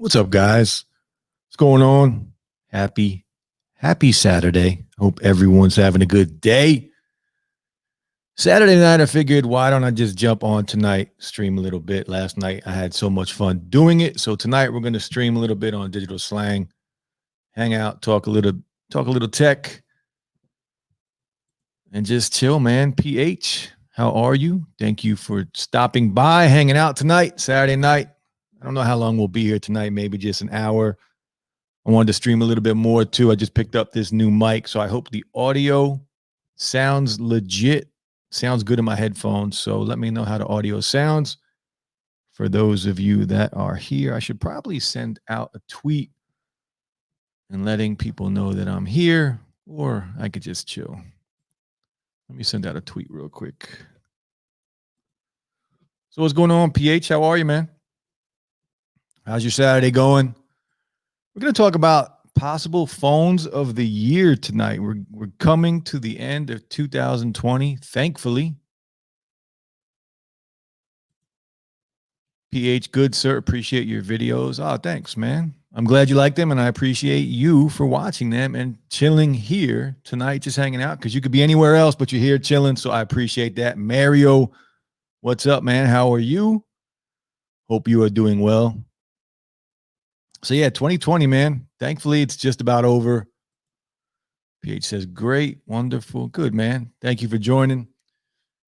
What's up, guys? What's going on? Happy Saturday. Hope everyone's having a good day. Saturday night, I figured, why don't I just jump on tonight, stream a little bit. Last night, I had so much fun doing it. So tonight, we're going to stream a little bit on Digital Slang, hang out, talk a little tech, and just chill, man. PH, how are you? Thank you for stopping by, hanging out tonight, Saturday night. I don't know how long we'll be here tonight, maybe just an hour. I wanted to stream a little bit more too. I just picked up this new mic, so I hope the audio sounds legit, sounds good in my headphones. So let me know how the audio sounds. For those of you that are here, I should probably send out a tweet and letting people know that I'm here, or I could just chill. Let me send out a tweet real quick. So what's going on, PH? How are you, man? How's your Saturday going? We're going to talk about possible phones of the year tonight. We're coming to the end of 2020, thankfully. PH, good, sir. Appreciate your videos. Oh, thanks, man. I'm glad you like them, and I appreciate you for watching them and chilling here tonight, just hanging out, because you could be anywhere else, but you're here chilling, so I appreciate that. Mario, what's up, man? How are you? Hope you are doing well. So yeah, 2020, man. Thankfully, it's just about over. PH says, great, wonderful, good, man. Thank you for joining.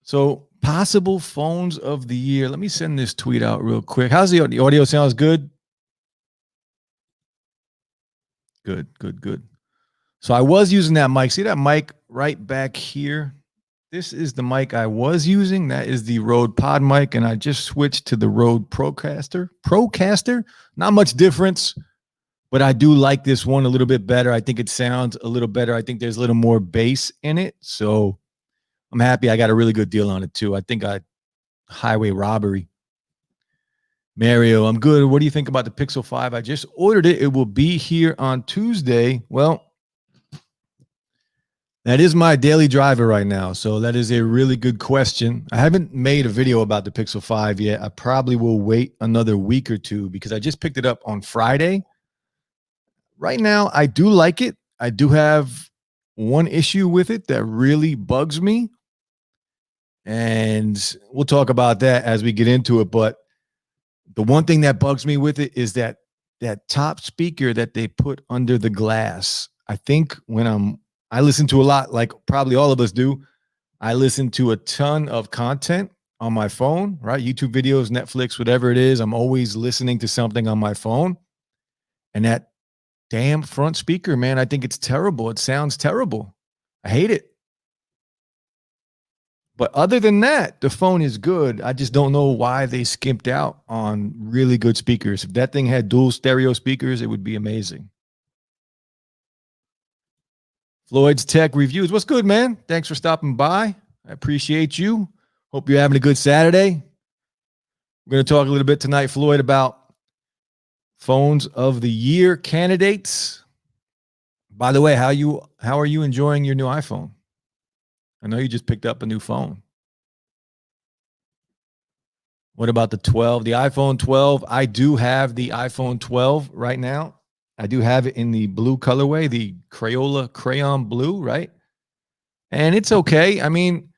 So possible phones of the year. Let me send this tweet out real quick. How's the audio? Sounds good? Good. So I was using that mic. See that mic right back here? This is the mic I was using. That is the Rode Pod mic, and I just switched to the Rode Procaster. Not much difference, but I do like this one a little bit better. I think it sounds a little better. I think there's a little more bass in it, so I'm happy I got a really good deal on it too. I think highway robbery. Mario, I'm good. What do you think about the Pixel 5? I just ordered it. It will be here on Tuesday. Well, that is my daily driver right now. So that is a really good question. I haven't made a video about the Pixel 5 yet. I probably will wait another week or two because I just picked it up on Friday. Right now, I do like it. I do have one issue with it that really bugs me. And we'll talk about that as we get into it. But the one thing that bugs me with it is that top speaker that they put under the glass. I think when I listen to a lot, like probably all of us do. I listen to a ton of content on my phone, right? YouTube videos, Netflix, whatever it is. I'm always listening to something on my phone. And that damn front speaker, man, I think it's terrible. It sounds terrible. I hate it. But other than that, the phone is good. I just don't know why they skimped out on really good speakers. If that thing had dual stereo speakers, it would be amazing. Floyd's Tech Reviews. What's good, man? Thanks for stopping by. I appreciate you. Hope you're having a good Saturday. We're going to talk a little bit tonight, Floyd, about phones of the year candidates. By the way, how are you enjoying your new iPhone? I know you just picked up a new phone. What about the 12? The iPhone 12, I do have the iPhone 12 right now. I do have it in the blue colorway, the Crayola crayon blue, right? And it's okay. I mean,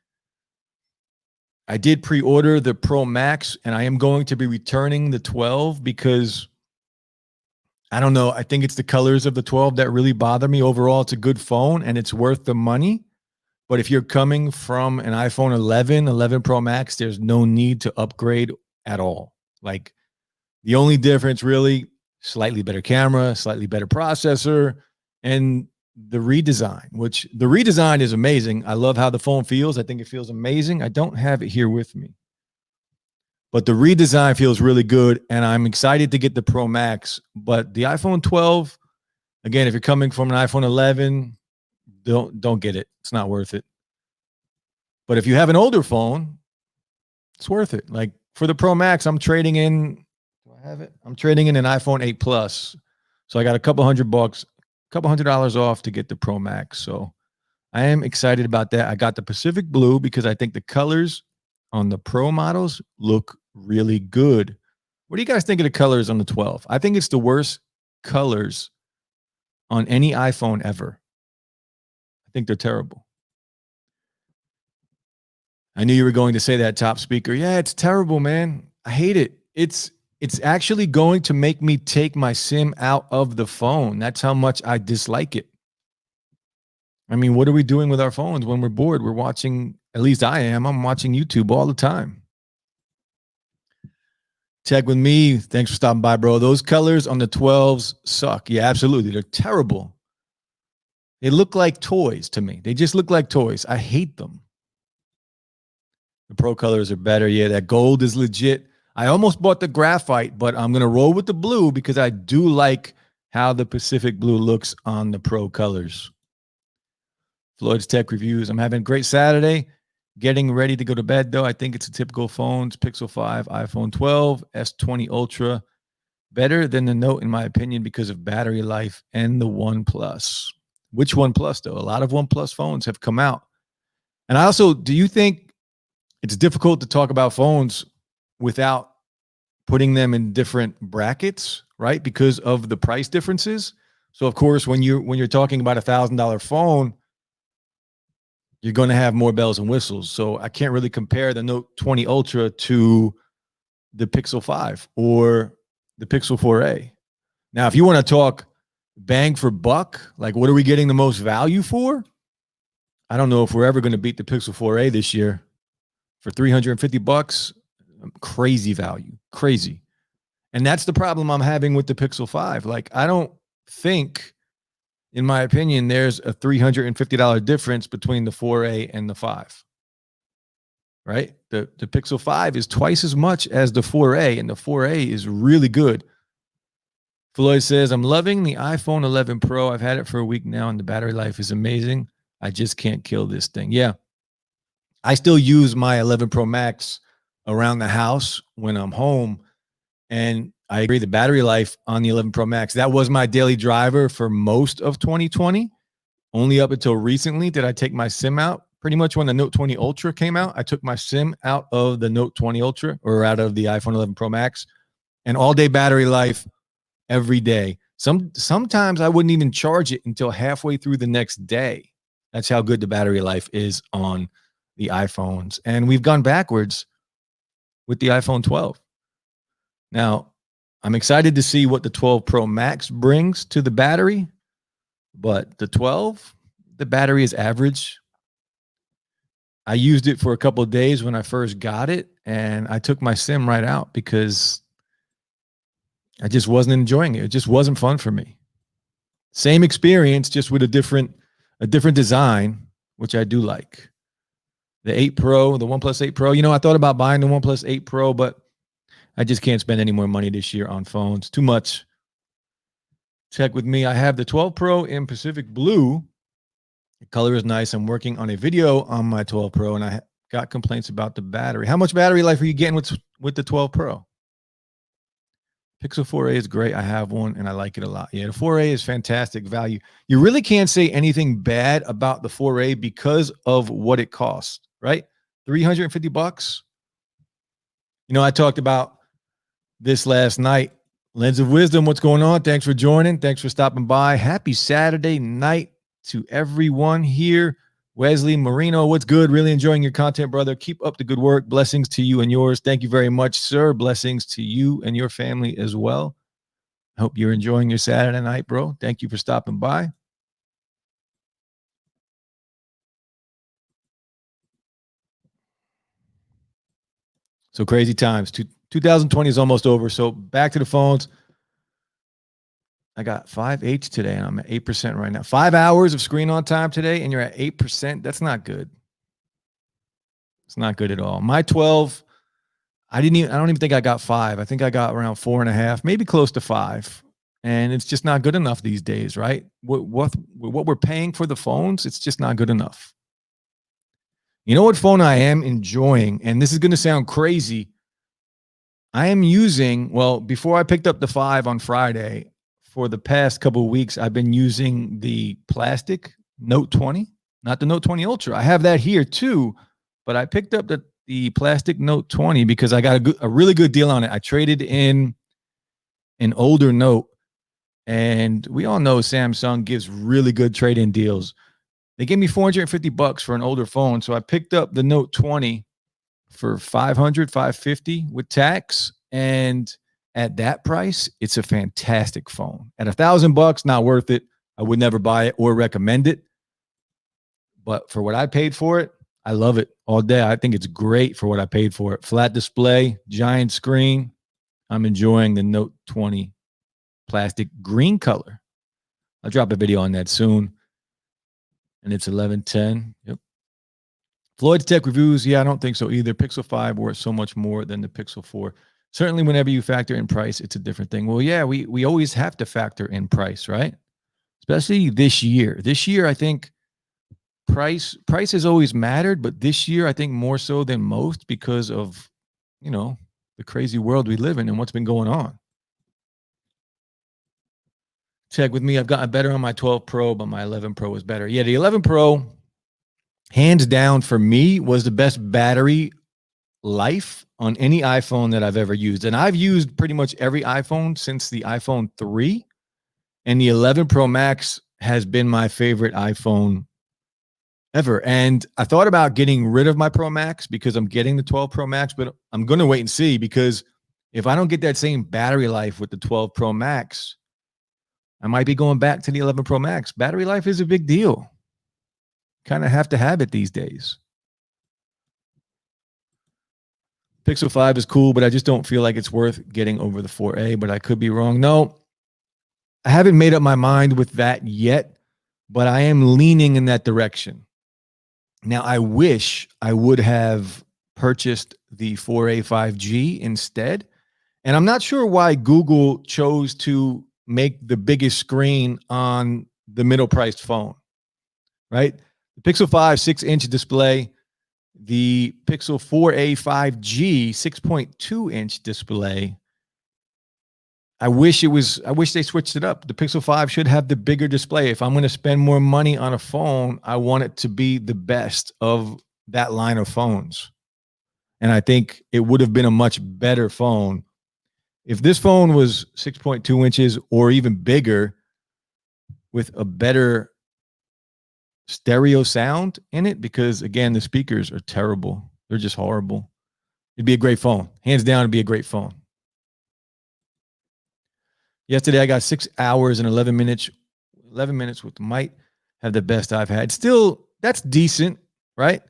I did pre-order the Pro Max, and I am going to be returning the 12 because, I don't know, I think it's the colors of the 12 that really bother me. Overall, it's a good phone, and it's worth the money. But if you're coming from an iPhone 11 Pro Max, there's no need to upgrade at all. Like, the only difference really, slightly better camera, slightly better processor, and the redesign, which the redesign is amazing. I love how the phone feels. I think it feels amazing. I don't have it here with me, but the redesign feels really good, and I'm excited to get the Pro Max. But the iPhone 12, again, if you're coming from an iPhone 11, don't get it. It's not worth it. But if you have an older phone, it's worth it. Like for the Pro Max, I'm trading in. Do I have it? I'm trading in an iPhone 8 Plus. So I got a couple $100 off to get the Pro Max. So I am excited about that. I got the Pacific Blue because I think the colors on the Pro models look really good. What do you guys think of the colors on the 12? I think it's the worst colors on any iPhone ever. I think they're terrible. I knew you were going to say that, top speaker. Yeah, it's terrible, man. I hate it. It's actually going to make me take my SIM out of the phone. That's how much I dislike it. I mean, what are we doing with our phones when we're bored? We're watching, at least I am. I'm watching YouTube all the time. Check with me. Thanks for stopping by, bro. Those colors on the 12s suck. Yeah, absolutely. They're terrible. They look like toys to me. They just look like toys. I hate them. The Pro colors are better. Yeah, that gold is legit. I almost bought the graphite, but I'm going to roll with the blue because I do like how the Pacific blue looks on the Pro colors. Floyd's Tech Reviews. I'm having a great Saturday. Getting ready to go to bed, though. I think it's a typical phones. Pixel 5, iPhone 12, S20 Ultra. Better than the Note, in my opinion, because of battery life and the OnePlus. Which OnePlus, though? A lot of OnePlus phones have come out. And I also, do you think it's difficult to talk about phones without putting them in different brackets, right? Because of the price differences. So, of course, when you're talking about $1,000 phone, you're going to have more bells and whistles. So I can't really compare the Note 20 Ultra to the Pixel 5 or the Pixel 4a. Now, if you want to talk bang for buck, like what are we getting the most value for? I don't know if we're ever going to beat the Pixel 4a this year. For $350, crazy value, crazy. And that's the problem I'm having with the Pixel 5. Like, I don't think, in my opinion, there's a $350 difference between the 4a and the 5. Right? The Pixel 5 is twice as much as the 4a, and the 4a is really good. Floyd says, I'm loving the iPhone 11 Pro. I've had it for a week now, and the battery life is amazing. I just can't kill this thing. Yeah. I still use my 11 Pro Max around the house when I'm home. And I agree, the battery life on the 11 Pro Max, that was my daily driver for most of 2020. Only up until recently did I take my SIM out. Pretty much when the Note 20 Ultra came out, I took my SIM out of the Note 20 Ultra or out of the iPhone 11 Pro Max. And all day battery life every day. Sometimes I wouldn't even charge it until halfway through the next day. That's how good the battery life is on the iPhones. And we've gone backwards with the iPhone 12. Now, I'm excited to see what the 12 Pro Max brings to the battery, but the 12, the battery is average. I used it for a couple of days when I first got it, and I took my SIM right out because I just wasn't enjoying it. It just wasn't fun for me. Same experience, just with a different design, which I do like. The 8 Pro, the OnePlus 8 Pro. You know, I thought about buying the OnePlus 8 Pro, but I just can't spend any more money this year on phones. Too much. Check with me. I have the 12 Pro in Pacific Blue. The color is nice. I'm working on a video on my 12 Pro, and I got complaints about the battery. How much battery life are you getting with the 12 Pro? Pixel 4a is great. I have one, and I like it a lot. Yeah, the 4a is fantastic value. You really can't say anything bad about the 4a because of what it costs, right? $350. You know, I talked about this last night. Lens of Wisdom, what's going on? Thanks for joining. Thanks for stopping by. Happy Saturday night to everyone here. Wesley Marino, what's good? Really enjoying your content, brother. Keep up the good work. Blessings to you and yours. Thank you very much, sir. Blessings to you and your family as well. I hope you're enjoying your Saturday night, bro. Thank you for stopping by. So crazy times. 2020 is almost over. So back to the phones. I got 5H today, and I'm at 8% right now. 5 hours of screen on time today, and you're at 8%. That's not good. It's not good at all. My 12, I don't even think I got 5. I think I got around 4.5, maybe close to 5. And it's just not good enough these days, right? What we're paying for the phones, it's just not good enough. You know what phone I am enjoying? And this is going to sound crazy. I am using, well, before I picked up the 5 on Friday, for the past couple of weeks, I've been using the plastic Note 20, not the Note 20 Ultra. I have that here too, but I picked up the the plastic Note 20 because I got a really good deal on it. I traded in an older Note, and we all know Samsung gives really good trade-in deals. They gave me $450 for an older phone, so I picked up the Note 20 for $550 with tax, and at that price, it's a fantastic phone. At $1,000, not worth it. I would never buy it or recommend it. But for what I paid for it, I love it all day. I think it's great for what I paid for it. Flat display, giant screen. I'm enjoying the Note 20 plastic green color. I'll drop a video on that soon. And it's 11:10. Yep. Floyd's Tech Reviews. Yeah, I don't think so either. Pixel 5 worth so much more than the Pixel 4. Certainly, whenever you factor in price, it's a different thing. Well, yeah, we always have to factor in price, right? Especially this year. This year, I think price has always mattered, but this year, I think more so than most because of, the crazy world we live in and what's been going on. Check with me. I've gotten better on my 12 Pro, but my 11 Pro was better. Yeah, the 11 Pro, hands down for me, was the best battery life on any iPhone that I've ever used. And I've used pretty much every iPhone since the iPhone 3. And the 11 Pro Max has been my favorite iPhone ever. And I thought about getting rid of my Pro Max because I'm getting the 12 Pro Max, but I'm going to wait and see, because if I don't get that same battery life with the 12 Pro Max, I might be going back to the 11 Pro Max. Battery life is a big deal. Kind of have to have it these days. Pixel 5 is cool, but I just don't feel like it's worth getting over the 4A, but I could be wrong. No, I haven't made up my mind with that yet, but I am leaning in that direction. Now, I wish I would have purchased the 4A 5G instead. And I'm not sure why Google chose to make the biggest screen on the middle priced phone, right? The Pixel 5 6-inch display, the Pixel 4a 5G 6.2-inch display. I wish they switched it up. The Pixel 5 should have the bigger display. If I'm going to spend more money on a phone, I want it to be the best of that line of phones. And I think it would have been a much better phone if this phone was 6.2 inches or even bigger, with a better stereo sound in it, because again, the speakers are terrible. They're just horrible. It'd be a great phone. Hands down, it'd be a great phone. Yesterday, I got 6 hours and 11 minutes. 11 minutes with might have the best I've had. Still, that's decent, right?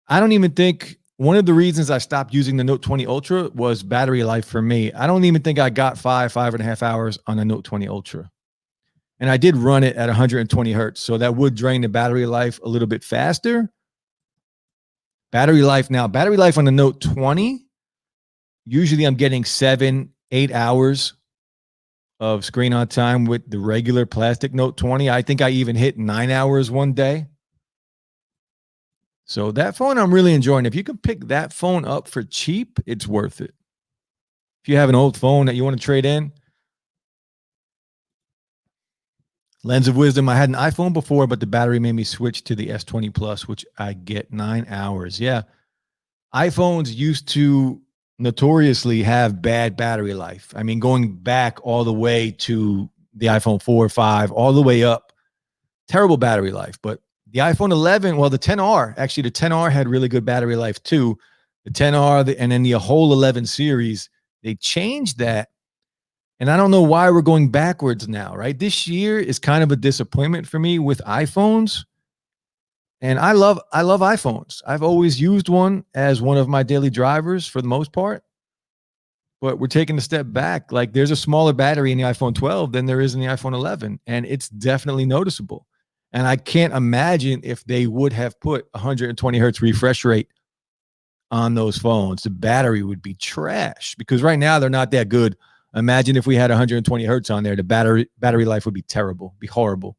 I don't even think one of the reasons I stopped using the Note 20 Ultra was battery life for me. I don't even think I got 5.5 hours on the Note 20 Ultra. And I did run it at 120 hertz. So that would drain the battery life a little bit faster. Battery life on the Note 20, usually I'm getting 7-8 hours of screen on time with the regular plastic Note 20. I think I even hit 9 hours one day. So that phone I'm really enjoying. If you can pick that phone up for cheap, it's worth it. If you have an old phone that you want to trade in. Lens of Wisdom, I had an iPhone before, but the battery made me switch to the S20 Plus, which I get 9 hours. Yeah. iPhones used to notoriously have bad battery life. I mean, going back all the way to the iPhone 4 or 5, all the way up, terrible battery life. But the iPhone 11, well, the 10R, actually the 10R had really good battery life too. The 10R and then the whole 11 series, they changed that. And I don't know why we're going backwards now, right? This year is kind of a disappointment for me with iPhones. And I love iPhones. I've always used one as one of my daily drivers for the most part. But we're taking a step back. Like, there's a smaller battery in the iPhone 12 than there is in the iPhone 11. And it's definitely noticeable. And I can't imagine if they would have put 120 hertz refresh rate on those phones, the battery would be trash, because right now they're not that good. Imagine if we had 120 hertz on there, the battery life would be terrible, be horrible.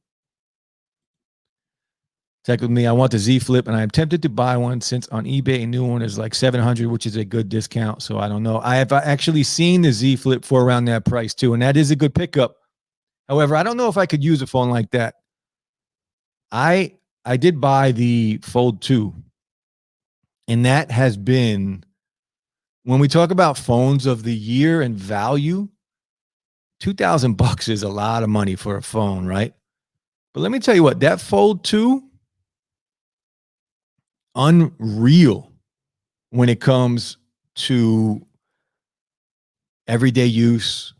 Check with me. I want the Z Flip, and I am tempted to buy one, since on eBay a new one is like 700, which is a good discount. So I don't know. I have actually seen the Z Flip for around that price too, and that is a good pickup. However, I don't know if I could use a phone like that. I did buy the Fold 2. And that has been, when we talk about phones of the year and value, $2,000 is a lot of money for a phone, right? But let me tell you what, that Fold 2, unreal when it comes to everyday use.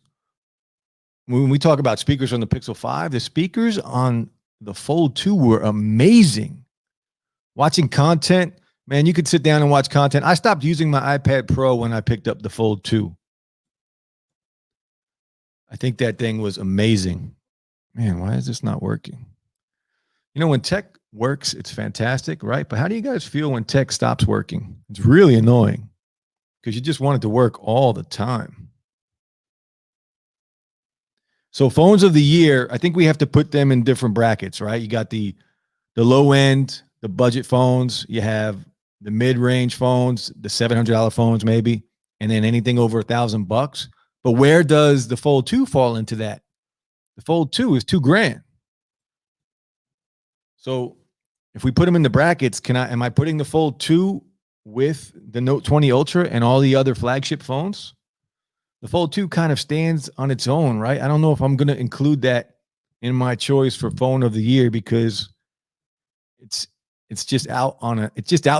When we talk about speakers on the Pixel 5, the speakers on the Fold 2 were amazing. Watching content, man, you could sit down and watch content. I stopped using my iPad Pro when I picked up the Fold 2. I think that thing was amazing. Man, why is this not working? You know, when tech works, it's fantastic, right? But how do you guys feel when tech stops working? It's really annoying because you just want it to work all the time. So phones of the year, I think we have to put them in different brackets, right? You got the low end, the budget phones, you have the mid-range phones, the $700 phones maybe, and then anything over $1,000. But where does the Fold 2 fall into that? The Fold 2 is $2,000. So if we put them in the brackets, am I putting the Fold 2 with the Note 20 Ultra and all the other flagship phones? The Fold 2 kind of stands on its own, right? I don't know if I'm going to include that in my choice for phone of the year because it's just out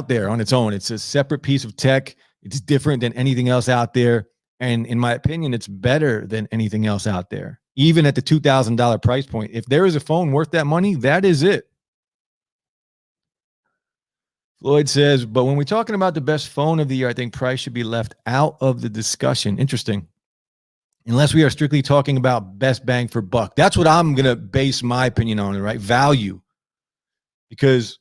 there on its own. It's a separate piece of tech. It's different than anything else out there. And in my opinion, it's better than anything else out there. Even at the $2,000 price point, if there is a phone worth that money, that is it. Floyd says, but when we're talking about the best phone of the year, I think price should be left out of the discussion. Interesting. Unless we are strictly talking about best bang for buck. That's what I'm going to base my opinion on, right? Value. Because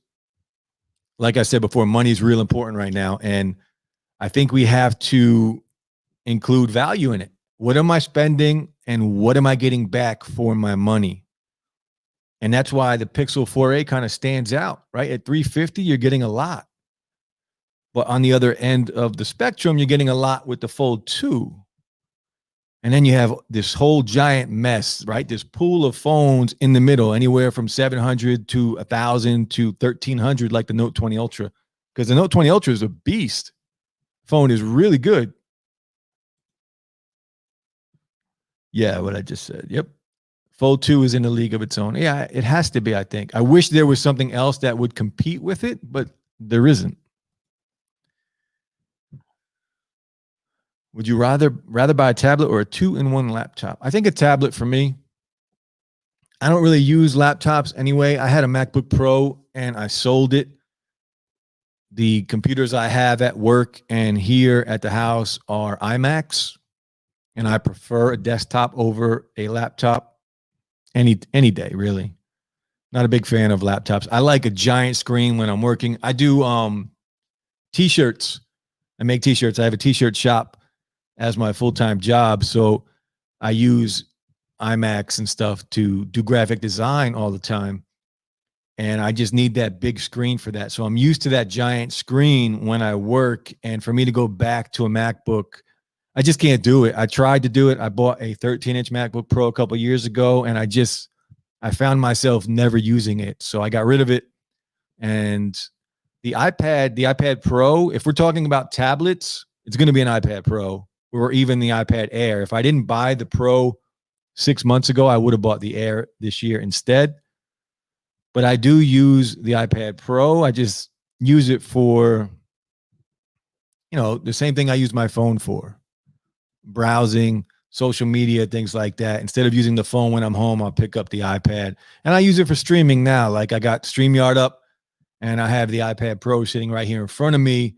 like I said before, money is real important right now. And I think we have to include value in it. What am I spending and what am I getting back for my money? And that's why the Pixel 4a kind of stands out, right? At $350, you're getting a lot. But on the other end of the spectrum, you're getting a lot with the Fold 2. And then you have this whole giant mess, right? This pool of phones in the middle, anywhere from 700 to 1,000 to 1,300, like the Note 20 Ultra. Because the Note 20 Ultra is a beast. Phone is really good. Yeah, what I just said. Yep. Fold 2 is in a league of its own. Yeah, it has to be, I think. I wish there was something else that would compete with it, but there isn't. Would you rather buy a tablet or a 2-in-1 laptop? I think a tablet for me. I don't really use laptops anyway. I had a MacBook Pro and I sold it. The computers I have at work and here at the house are iMacs, and I prefer a desktop over a laptop any day, really. Not a big fan of laptops. I like a giant screen when I'm working. I do t-shirts. I make t-shirts. I have a t-shirt shop as my full-time job. So I use iMacs and stuff to do graphic design all the time. And I just need that big screen for that. So I'm used to that giant screen when I work. And for me to go back to a MacBook, I just can't do it. I tried to do it. I bought a 13-inch MacBook Pro a couple of years ago, and I found myself never using it. So I got rid of it. And the iPad Pro, if we're talking about tablets, it's going to be an iPad Pro or even the iPad Air. If I didn't buy the Pro 6 months ago, I would have bought the Air this year instead. But I do use the iPad Pro. I just use it for, the same thing I use my phone for. Browsing, social media, things like that. Instead of using the phone when I'm home, I'll pick up the iPad. And I use it for streaming now. Like I got StreamYard up and I have the iPad Pro sitting right here in front of me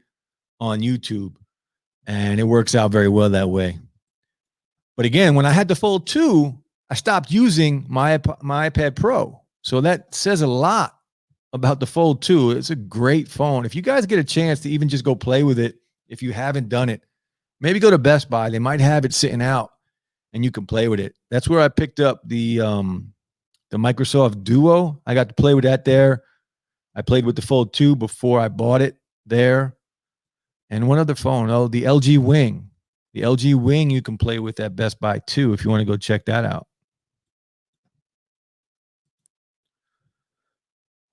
on YouTube. And it works out very well that way. But again, when I had the Fold 2, I stopped using my iPad Pro. So that says a lot about the Fold 2. It's a great phone. If you guys get a chance to even just go play with it, if you haven't done it, maybe go to Best Buy. They might have it sitting out and you can play with it. That's where I picked up the Microsoft Duo. I got to play with that there. I played with the Fold 2 before I bought it there. And one other phone, the LG Wing. The LG Wing you can play with at Best Buy too if you want to go check that out.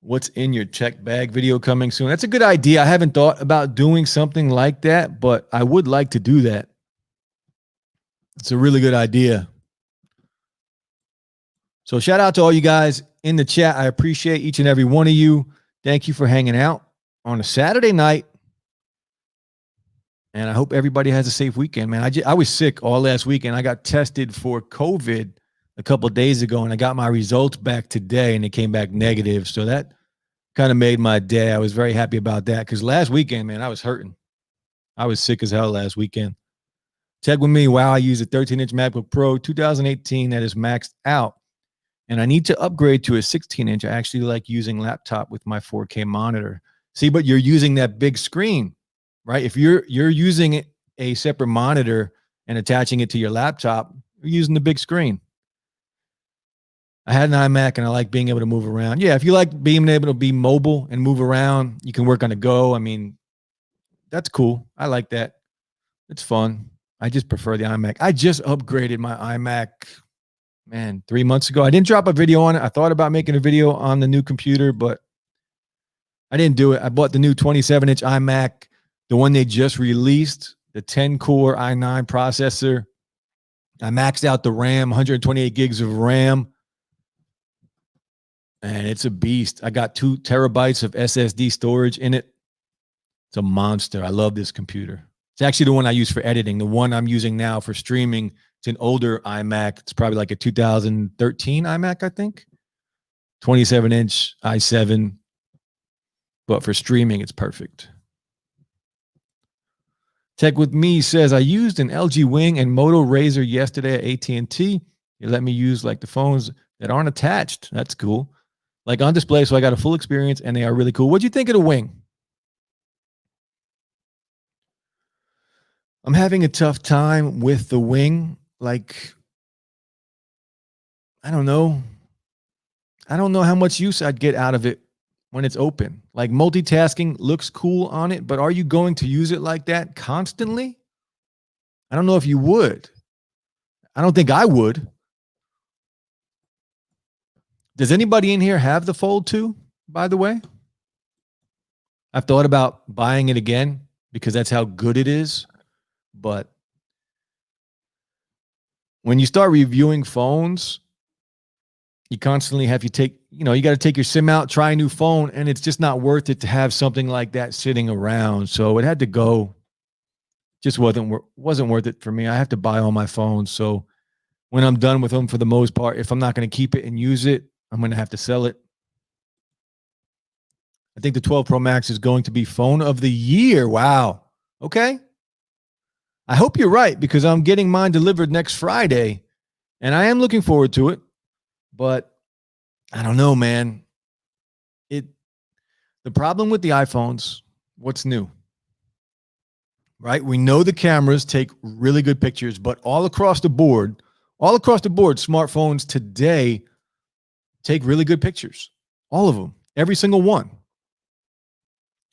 What's in your check bag video coming soon? That's a good idea. I haven't thought about doing something like that, but I would like to do that. It's a really good idea. So shout out to all you guys in the chat. I appreciate each and every one of you. Thank you for hanging out on a Saturday night. And I hope everybody has a safe weekend, man. I was sick all last weekend. I got tested for COVID a couple of days ago, and I got my results back today, and it came back negative. So that kind of made my day. I was very happy about that because last weekend, man, I was hurting. I was sick as hell last weekend. Check with me. Wow, I use a 13-inch MacBook Pro 2018 that is maxed out, and I need to upgrade to a 16-inch. I actually like using laptop with my 4K monitor. See, but you're using that big screen, right? If you're using a separate monitor and attaching it to your laptop, you're using the big screen. I had an iMac and I like being able to move around. Yeah, if you like being able to be mobile and move around, you can work on the go. I mean, that's cool. I like that. It's fun. I just prefer the iMac. I just upgraded my iMac, man, 3 months ago. I didn't drop a video on it. I thought about making a video on the new computer, but I didn't do it. I bought the new 27-inch iMac, the one they just released, the 10-core i9 processor. I maxed out the RAM, 128 gigs of RAM. And it's a beast. I got 2 terabytes of SSD storage in it. It's a monster. I love this computer. It's actually the one I use for editing. The one I'm using now for streaming, it's an older iMac. It's probably like a 2013 iMac, I think. 27-inch i7. But for streaming, it's perfect. Tech with Me says, I used an LG Wing and Moto Razr yesterday at AT&T. It let me use like the phones that aren't attached. That's cool. Like on display, so I got a full experience, and they are really cool. What'd you think of the Wing? I'm having a tough time with the Wing. Like, I don't know. I don't know how much use I'd get out of it when it's open. Like multitasking looks cool on it, but are you going to use it like that constantly? I don't know if you would. I don't think I would. Does anybody in here have the Fold 2, by the way? I've thought about buying it again because that's how good it is. But when you start reviewing phones, you constantly have you take, you got to take your SIM out, try a new phone, and it's just not worth it to have something like that sitting around. So it had to go. Just wasn't worth it for me. I have to buy all my phones. So when I'm done with them, for the most part, if I'm not going to keep it and use it, I'm going to have to sell it. I think the 12 Pro Max is going to be phone of the year. Wow. Okay. I hope you're right because I'm getting mine delivered next Friday and I am looking forward to it. But I don't know, man. The problem with the iPhones, what's new? Right? We know the cameras take really good pictures, but all across the board, smartphones today take really good pictures. All of them. Every single one.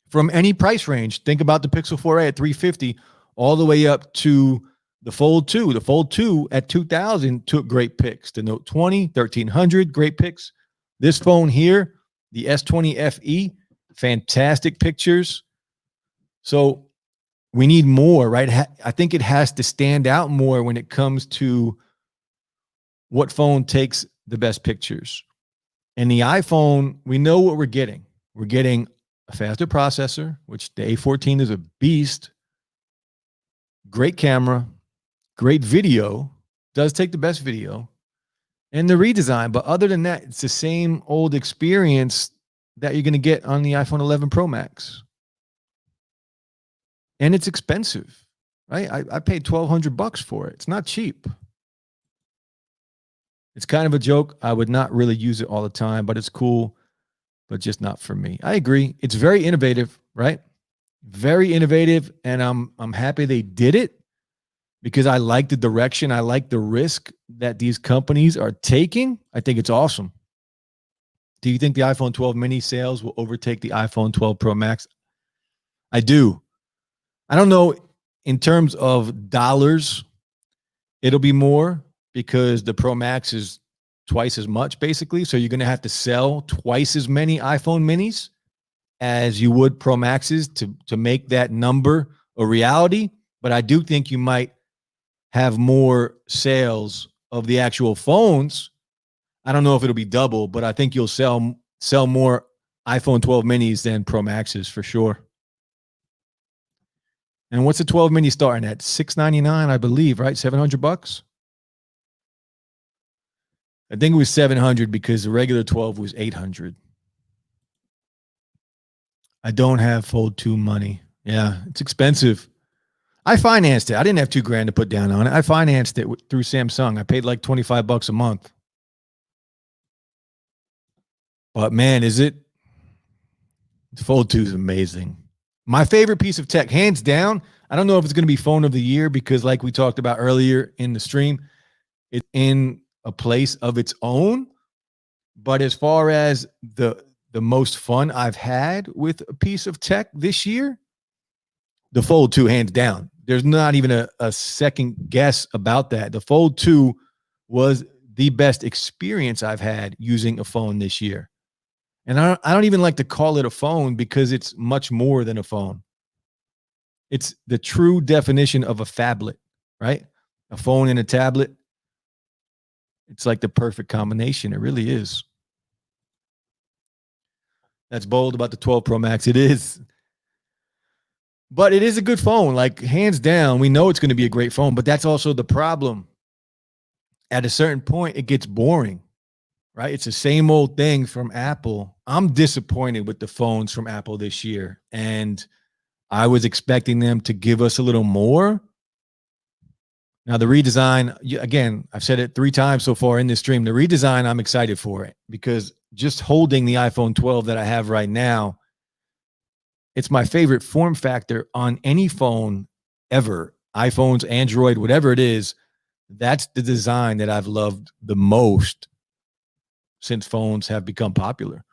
From any price range. Think about the Pixel 4a at $350 all the way up to the Fold 2. The Fold 2 at $2,000 took great pics. The Note 20, $1,300, great pics. This phone here, the S20 FE, fantastic pictures. So we need more, right? I think it has to stand out more when it comes to what phone takes the best pictures. And the iPhone, we know what we're getting. We're getting a faster processor, which the A14 is a beast. Great camera, great video, does take the best video, and the redesign. But other than that, it's the same old experience that you're going to get on the iPhone 11 Pro Max. And it's expensive, right? I paid $1,200 for it. It's not cheap. It's kind of a joke. I would not really use it all the time, but it's cool, but just not for me. I agree. It's very innovative, right? Very innovative, and I'm happy they did it because I like the direction. I like the risk that these companies are taking. I think it's awesome. Do you think the iPhone 12 mini sales will overtake the iPhone 12 Pro Max? I do. I don't know in terms of dollars, it'll be more because the Pro Max is twice as much, basically. So you're going to have to sell twice as many iPhone minis as you would Pro Maxes to make that number a reality. But I do think you might have more sales of the actual phones. I don't know if it'll be double, but I think you'll sell more iPhone 12 minis than Pro Maxes for sure. And what's a 12 mini starting at? $699, I believe, right? $700. I think it was 700 because the regular 12 was 800. I don't have Fold 2 money. Yeah, it's expensive. I financed it. I didn't have $2,000 to put down on it. I financed it through Samsung. I paid like $25 a month. But man, is it? Fold 2 is amazing. My favorite piece of tech, hands down. I don't know if it's going to be phone of the year because, like we talked about earlier in the stream, it's in a place of its own. But as far as the most fun I've had with a piece of tech this year, the Fold 2, hands down. There's not even a second guess about that. The Fold 2 was the best experience I've had using a phone this year. And I don't even like to call it a phone because it's much more than a phone. It's the true definition of a phablet, right? A phone and a tablet. It's like the perfect combination. It really is. That's bold about the 12 Pro Max. It is. But it is a good phone. Like, hands down, we know it's going to be a great phone, but that's also the problem. At a certain point, it gets boring, right? It's the same old thing from Apple. I'm disappointed with the phones from Apple this year, and I was expecting them to give us a little more. Now, the redesign, again, I've said it 3 times so far in this stream. The redesign, I'm excited for it because just holding the iPhone 12 that I have right now, it's my favorite form factor on any phone ever. iPhones, Android, whatever it is, that's the design that I've loved the most since phones have become popular.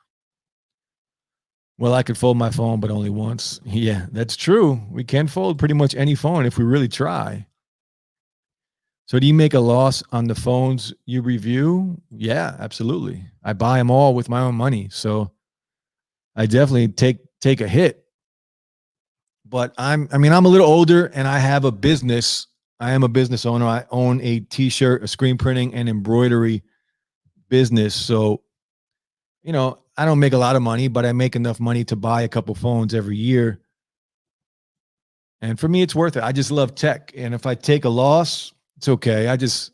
Well, I could fold my phone, but only once. Yeah, that's true. We can fold pretty much any phone if we really try. So do you make a loss on the phones you review? Yeah, absolutely. I buy them all with my own money. So I definitely take a hit. But I'm a little older and I have a business. I am a business owner. I own a t-shirt, a screen printing and embroidery business. So, I don't make a lot of money, but I make enough money to buy a couple phones every year. And for me, it's worth it. I just love tech. And if I take a loss, it's okay. I just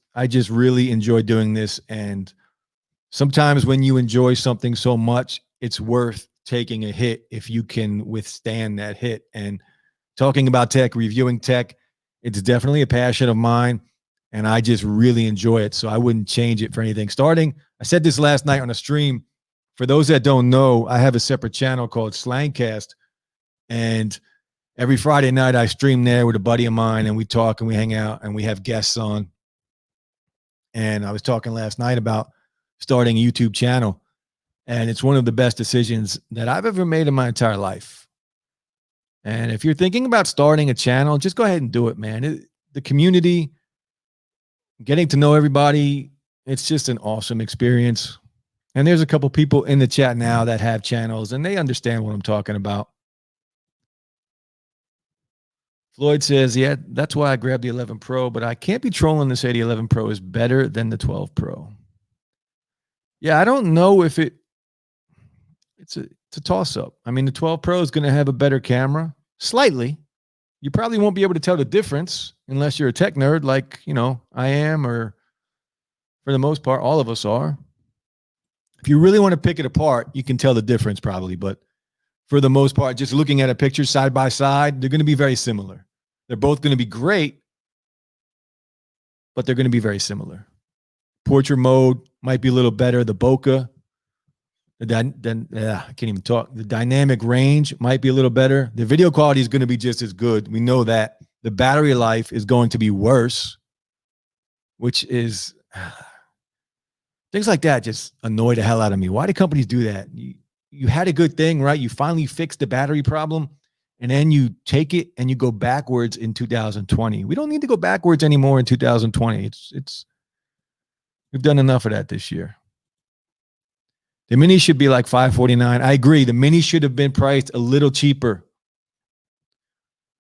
really enjoy doing this. And sometimes when you enjoy something so much, it's worth taking a hit if you can withstand that hit. And talking about tech, reviewing tech, it's definitely a passion of mine. And I just really enjoy it. So I wouldn't change it for anything. I said this last night on a stream. For those that don't know, I have a separate channel called Slangcast. And every Friday night I stream there with a buddy of mine and we talk and we hang out and we have guests on. And I was talking last night about starting a YouTube channel. And it's one of the best decisions that I've ever made in my entire life. And if you're thinking about starting a channel, just go ahead and do it, man. The community, getting to know everybody, it's just an awesome experience. And there's a couple people in the chat now that have channels and they understand what I'm talking about. Floyd says, yeah, that's why I grabbed the 11 Pro, but I can't be trolling to say the 11 Pro is better than the 12 Pro. Yeah, I don't know if it's a toss-up. I mean, the 12 Pro is going to have a better camera, slightly. You probably won't be able to tell the difference unless you're a tech nerd like, I am, or for the most part, all of us are. If you really want to pick it apart, you can tell the difference probably, but for the most part, just looking at a picture side by side, they're going to be very similar. They're both going to be great, but they're going to be very similar. Portrait mode might be a little better. The bokeh, I can't even talk. The dynamic range might be a little better. The video quality is going to be just as good. We know that. The battery life is going to be worse, which is things like that just annoy the hell out of me. Why do companies do that? You had a good thing, right? You finally fixed the battery problem, and then you take it and you go backwards in 2020. We don't need to go backwards anymore in 2020. It's We've done enough of that this year. The mini should be like $549. I agree. The mini should have been priced a little cheaper.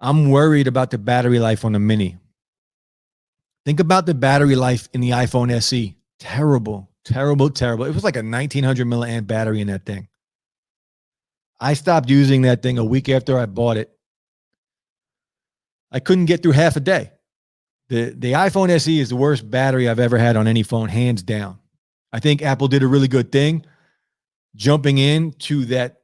I'm worried about the battery life on the mini. Think about the battery life in the iPhone SE. Terrible, terrible, terrible. It was like a 1900 milliamp battery in that thing. I stopped using that thing a week after I bought it. I couldn't get through half a day. The iPhone SE is the worst battery I've ever had on any phone, hands down. I think Apple did a really good thing jumping into that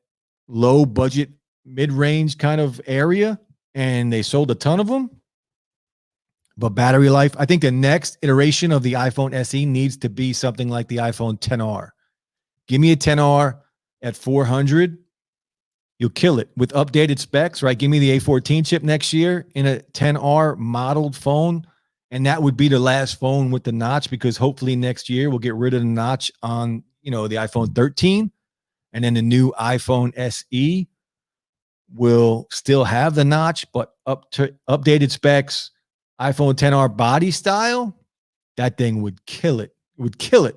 low budget, mid-range kind of area, and they sold a ton of them. But battery life, I think the next iteration of the iPhone SE needs to be something like the iPhone XR. Give me a XR at 400. You'll kill it with updated specs, right? Give me the A14 chip next year in a XR modeled phone. And that would be the last phone with the notch, because hopefully next year we'll get rid of the notch on, the iPhone 13. And then the new iPhone SE will still have the notch, but up to updated specs, iPhone XR body style, that thing would kill it. It would kill it.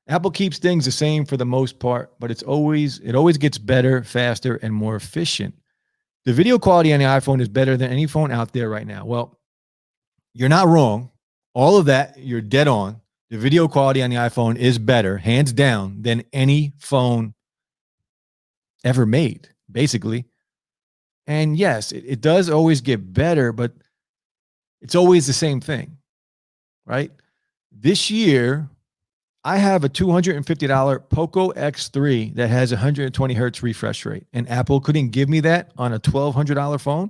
Apple keeps things the same for the most part, but it always gets better, faster, and more efficient. The video quality on the iPhone is better than any phone out there right now. Well, you're not wrong. All of that, you're dead on. The video quality on the iPhone is better, hands down, than any phone ever made, basically. And yes, it does always get better, but it's always the same thing, right? This year, I have a $250 Poco X3 that has 120 hertz refresh rate, and Apple couldn't give me that on a $1,200 phone,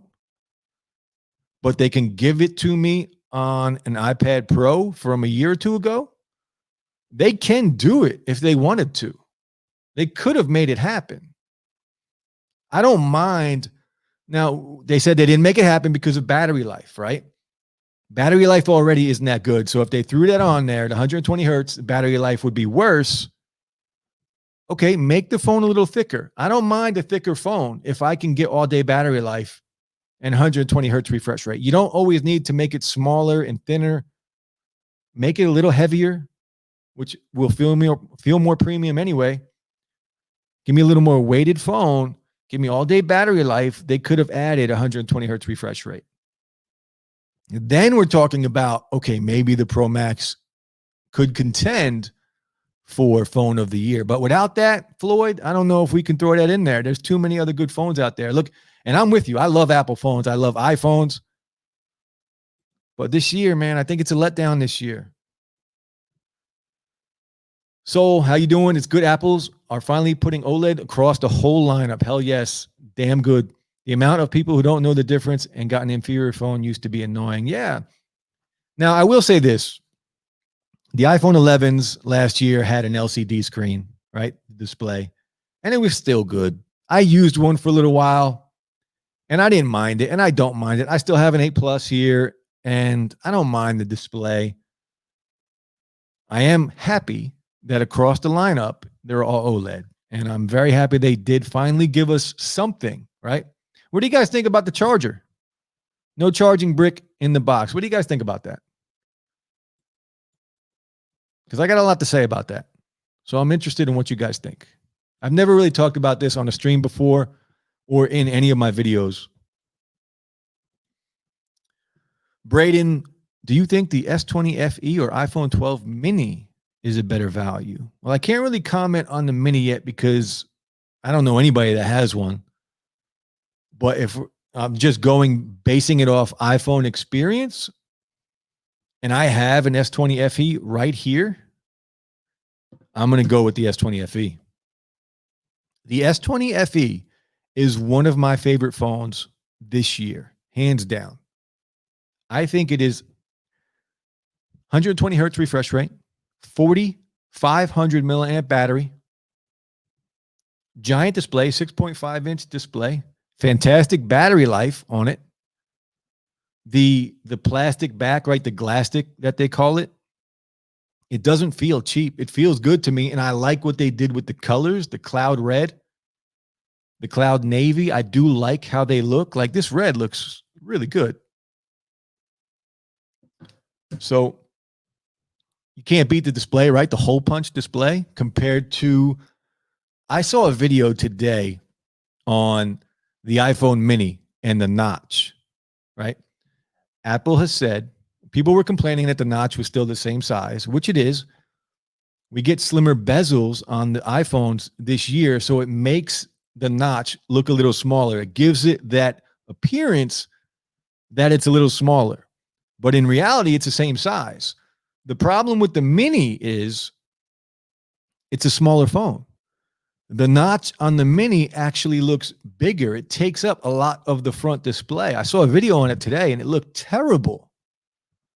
but they can give it to me on an iPad Pro from a year or two ago. They can do it if they wanted to. They could have made it happen. I don't mind. Now, they said they didn't make it happen because of battery life, right? Battery life already isn't that good. So if they threw that on there, the 120 hertz, the battery life would be worse. Okay, make the phone a little thicker. I don't mind a thicker phone if I can get all day battery life and 120 hertz refresh rate. You don't always need to make it smaller and thinner. Make it a little heavier, which will feel more premium anyway. Give me a little more weighted phone. Give me all day battery life. They could have added 120 hertz refresh rate. Then we're talking about, okay, maybe the Pro Max could contend for phone of the year. But without that, Floyd, I don't know if we can throw that in there. There's too many other good phones out there. Look, and I'm with you. I love Apple phones. I love iPhones. But this year, man, I think it's a letdown this year. So how you doing? It's good. Apples are finally putting OLED across the whole lineup. Hell yes. Damn good. The amount of people who don't know the difference and got an inferior phone used to be annoying. Yeah. Now, I will say this. The iPhone 11s last year had an LCD screen, right? Display. And it was still good. I used one for a little while and I didn't mind it. And I don't mind it. I still have an 8 Plus here and I don't mind the display. I am happy that across the lineup, they're all OLED. And I'm very happy they did finally give us something, right? What do you guys think about the charger? No charging brick in the box. What do you guys think about that? Because I got a lot to say about that. So I'm interested in what you guys think. I've never really talked about this on a stream before or in any of my videos. Braden, do you think the S20 FE or iPhone 12 mini is a better value? Well, I can't really comment on the mini yet because I don't know anybody that has one. But if I'm just basing it off iPhone experience, and I have an S20 FE right here, I'm going to go with the S20 FE. The S20 FE is one of my favorite phones this year, hands down. I think it is 120 hertz refresh rate, 4,500 milliamp battery, giant display, 6.5-inch display, fantastic battery life on it. The plastic back, right? The Glastic that they call it. It doesn't feel cheap. It feels good to me. And I like what they did with the colors, the cloud red, the cloud navy. I do like how they look. Like this red looks really good. So you can't beat the display, right? The hole punch display compared to, I saw a video today on the iPhone mini and the notch, right? Apple has said people were complaining that the notch was still the same size, which it is. We get slimmer bezels on the iPhones this year, so it makes the notch look a little smaller. It gives it that appearance that it's a little smaller, but in reality, it's the same size. The problem with the mini is it's a smaller phone. The notch on the mini actually looks bigger. It takes up a lot of the front display. I saw a video on it today and it looked terrible.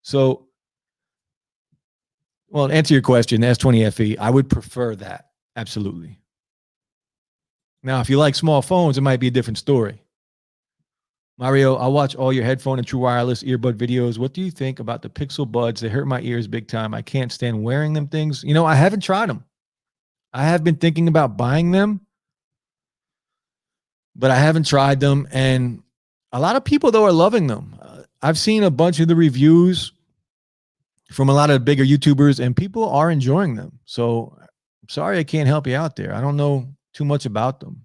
So, well, to answer your question, the S20 FE, I would prefer that. Absolutely. Now, if you like small phones, it might be a different story. Mario, I'll watch all your headphone and true wireless earbud videos. What do you think about the Pixel Buds? They hurt my ears big time. I can't stand wearing them things. You know, I haven't tried them. I have been thinking about buying them, but I haven't tried them. And a lot of people, though, are loving them. I've seen a bunch of the reviews from a lot of the bigger YouTubers, and people are enjoying them. So I'm sorry I can't help you out there. I don't know too much about them.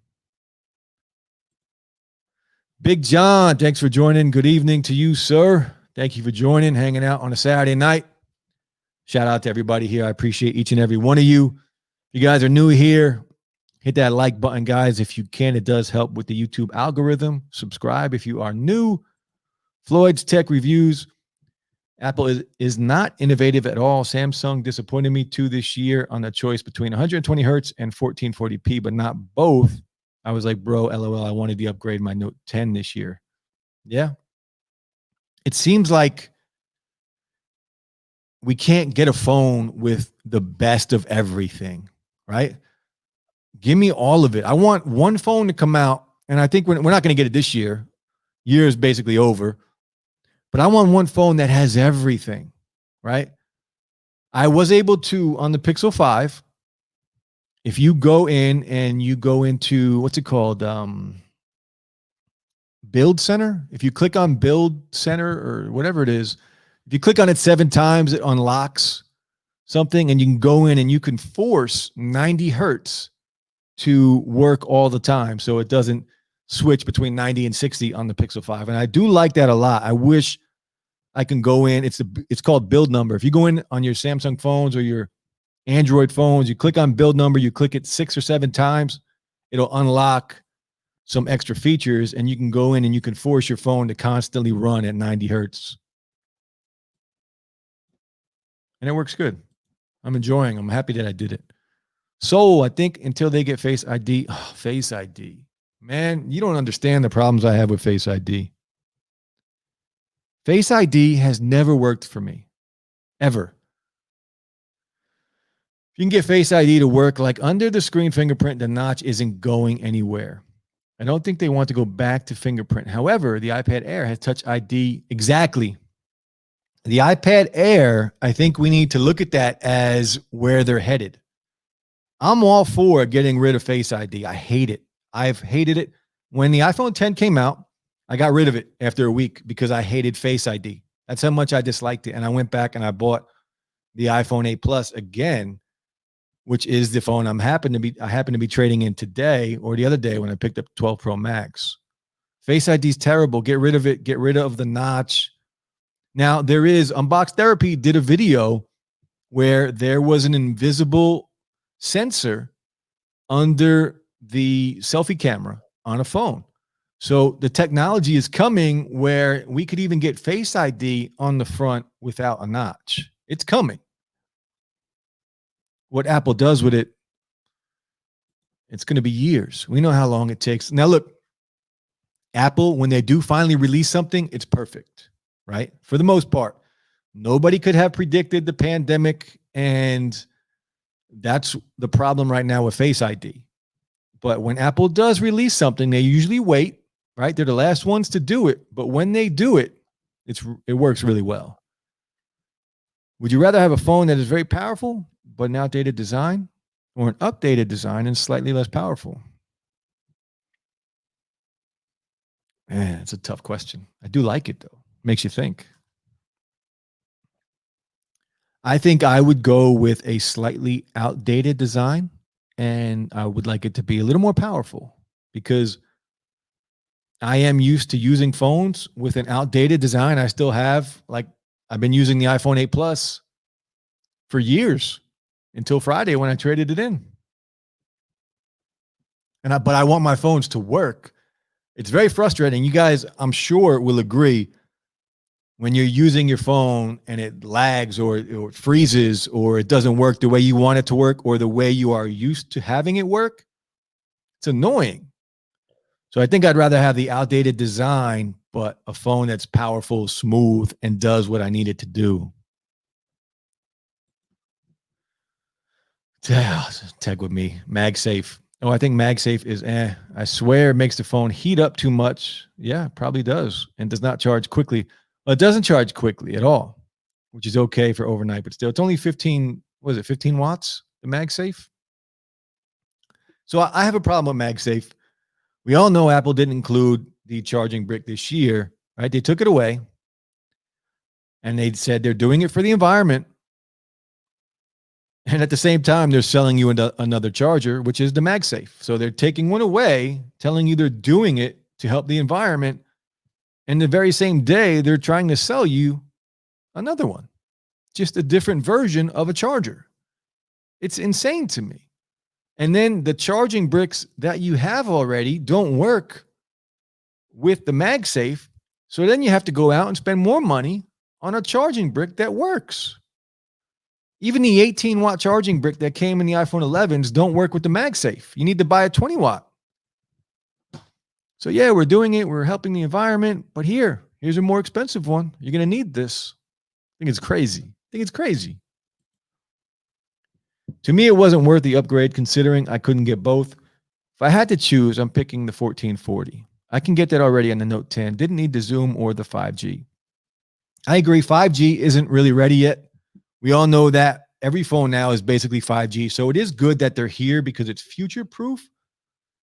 Big John, thanks for joining. Good evening to you, sir. Thank you for joining, hanging out on a Saturday night. Shout out to everybody here. I appreciate each and every one of you. If you guys are new here, hit that like button, guys. If you can, it does help with the YouTube algorithm. Subscribe if you are new. Floyd's Tech Reviews. Apple is not innovative at all. Samsung disappointed me too this year on the choice between 120 hertz and 1440p, but not both. I was like, bro, LOL, I wanted to upgrade my Note 10 this year. Yeah. It seems like we can't get a phone with the best of everything, right? Give me all of it. I want one phone to come out, and I think we're not going to get it this year. Year is basically over. But I want one phone that has everything, right? I was able to, on the Pixel 5, if you go in and you go into, what's it called? Build Center. If you click on Build Center or whatever it is, if you click on it 7 times, it unlocks something, and you can go in and you can force 90 hertz to work all the time. So it doesn't switch between 90 and 60 on the Pixel 5. And I do like that a lot. I wish I can go in. It's called build number. If you go in on your Samsung phones or your Android phones, you click on build number, you click it 6 or 7 times, it'll unlock some extra features, and you can go in and you can force your phone to constantly run at 90 hertz. And it works good. I'm enjoying. I'm happy that I did it. So I think until they get Face ID, Face ID, man, you don't understand the problems I have with Face ID. Face ID has never worked for me, ever. If you can get Face ID to work, like under the screen fingerprint, the notch isn't going anywhere. I don't think they want to go back to fingerprint. However, the iPad Air has Touch ID. Exactly. The iPad Air, I think we need to look at that as where they're headed. I'm all for getting rid of Face ID. I hate it. I've hated it. When the iPhone 10 came out, I got rid of it after a week because I hated Face ID. That's how much I disliked it. And I went back and I bought the iPhone 8 Plus again, which is the phone I happen to be trading in today or the other day when I picked up 12 Pro Max. Face ID is terrible. Get rid of it. Get rid of the notch. Now, there is Unbox Therapy did a video where there was an invisible sensor under the selfie camera on a phone. So the technology is coming where we could even get Face ID on the front without a notch. It's coming. What Apple does with it, it's going to be years. We know how long it takes. Now, look, Apple, when they do finally release something, it's perfect, right? For the most part, nobody could have predicted the pandemic, and that's the problem right now with Face ID. But when Apple does release something, they usually wait, right? They're the last ones to do it. But when they do it, it works really well. Would you rather have a phone that is very powerful but an outdated design, or an updated design and slightly less powerful? Man, it's a tough question. I do like it, though. Makes you think. I think I would go with a slightly outdated design, and I would like it to be a little more powerful because I am used to using phones with an outdated design. I still have, like, I've been using the iPhone 8 Plus for years until Friday when I traded it in. But I want my phones to work. It's very frustrating. You guys, I'm sure, will agree when you're using your phone and it lags or it freezes or it doesn't work the way you want it to work or the way you are used to having it work. It's annoying. So I think I'd rather have the outdated design, but a phone that's powerful, smooth, and does what I need it to do. Tag with me. MagSafe. Oh, I think MagSafe is I swear it makes the phone heat up too much. Yeah, it probably does. And does not charge quickly. Well, it doesn't charge quickly at all, which is okay for overnight, but still, it's only 15, what is it, 15 watts, the MagSafe? So I have a problem with MagSafe. We all know Apple didn't include the charging brick this year, right? They took it away and they said they're doing it for the environment. And at the same time, they're selling you another charger, which is the MagSafe. So they're taking one away, telling you they're doing it to help the environment. And the very same day, they're trying to sell you another one, just a different version of a charger. It's insane to me. And then the charging bricks that you have already don't work with the MagSafe. So then you have to go out and spend more money on a charging brick that works. Even the 18-watt charging brick that came in the iPhone 11s don't work with the MagSafe. You need to buy a 20-watt. So yeah, we're doing it. We're helping the environment. But here's a more expensive one. You're going to need this. I think it's crazy. To me, it wasn't worth the upgrade considering I couldn't get both. If I had to choose, I'm picking the 1440. I can get that already on the Note 10. Didn't need the Zoom or the 5G. I agree. 5G isn't really ready yet. We all know that every phone now is basically 5G. So it is good that they're here because it's future proof.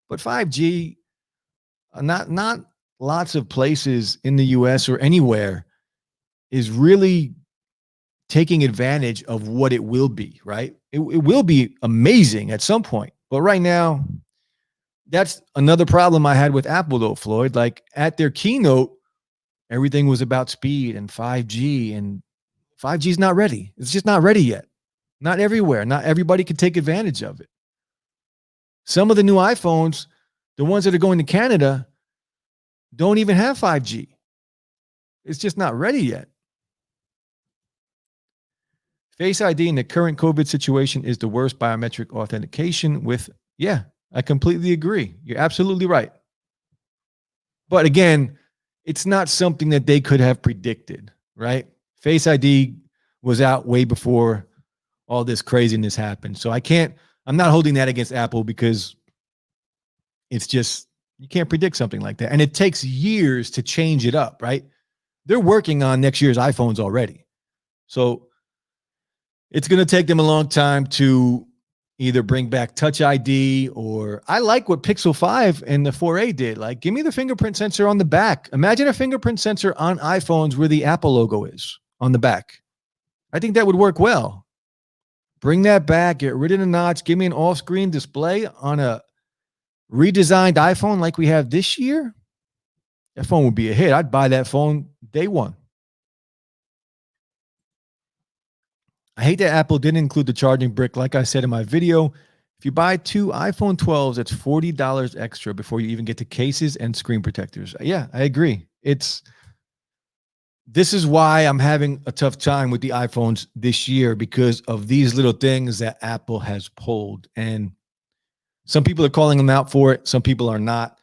But 5G, not lots of places in the US or anywhere is really taking advantage of what it will be, right? It will be amazing at some point. But right now, that's another problem I had with Apple, though, Floyd. Like at their keynote, everything was about speed and 5G, and 5G is not ready. It's just not ready yet. Not everywhere. Not everybody can take advantage of it. Some of the new iPhones, the ones that are going to Canada, don't even have 5G. It's just not ready yet. Face ID in the current COVID situation is the worst biometric authentication with, yeah, I completely agree. You're absolutely right. But again, it's not something that they could have predicted, right? Face ID was out way before all this craziness happened. So I'm not holding that against Apple because it's just, you can't predict something like that. And it takes years to change it up, right? They're working on next year's iPhones already. So it's going to take them a long time to either bring back Touch ID or I like what Pixel 5 and the 4A did. Like, give me the fingerprint sensor on the back. Imagine a fingerprint sensor on iPhones where the Apple logo is on the back. I think that would work well. Bring that back, get rid of the notch, give me an off-screen display on a redesigned iPhone like we have this year. That phone would be a hit. I'd buy that phone day one. I hate that Apple didn't include the charging brick. Like I said in my video, if you buy two iPhone 12s, it's $40 extra before you even get to cases and screen protectors. Yeah, I agree. This is why I'm having a tough time with the iPhones this year because of these little things that Apple has pulled. And some people are calling them out for it. Some people are not.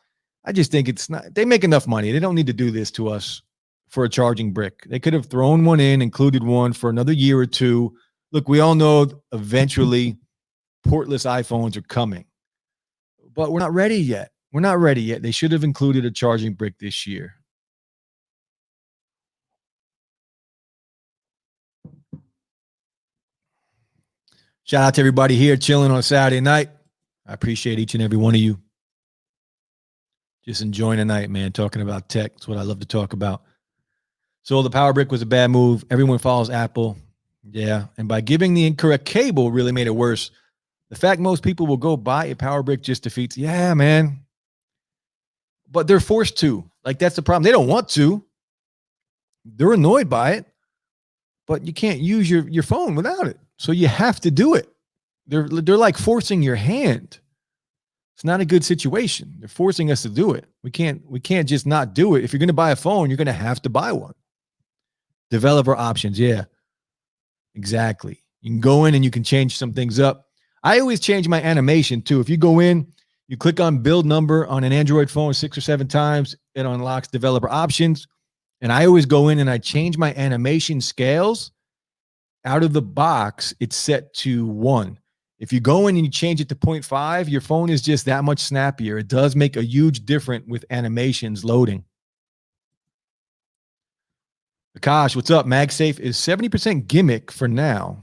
I just think it's not, they make enough money. They don't need to do this to us for a charging brick. They could have thrown one in, included one for another year or two. Look, we all know eventually portless iPhones are coming, but we're not ready yet. We're not ready yet. They should have included a charging brick this year. Shout out to everybody here chilling on a Saturday night. I appreciate each and every one of you. Just enjoying the night, man. Talking about tech. That's what I love to talk about. So the power brick was a bad move. Everyone follows Apple. Yeah. And by giving the incorrect cable really made it worse. The fact most people will go buy a power brick just defeats, yeah, man. But they're forced to. Like, that's the problem. They don't want to. They're annoyed by it, but you can't use your phone without it. So you have to do it. They're like forcing your hand. It's not a good situation. They're forcing us to do it. We can't just not do it. If you're going to buy a phone, you're going to have to buy one. Developer options, yeah. Exactly. You can go in and you can change some things up. I always change my animation too. If you go in, you click on build number on an Android phone 6 or 7 times, it unlocks developer options. And I always go in and I change my animation scales. Out of the box, it's set to 1. If you go in and you change it to 0.5, your phone is just that much snappier. It does make a huge difference with animations loading. Akash, what's up? MagSafe is 70% gimmick for now,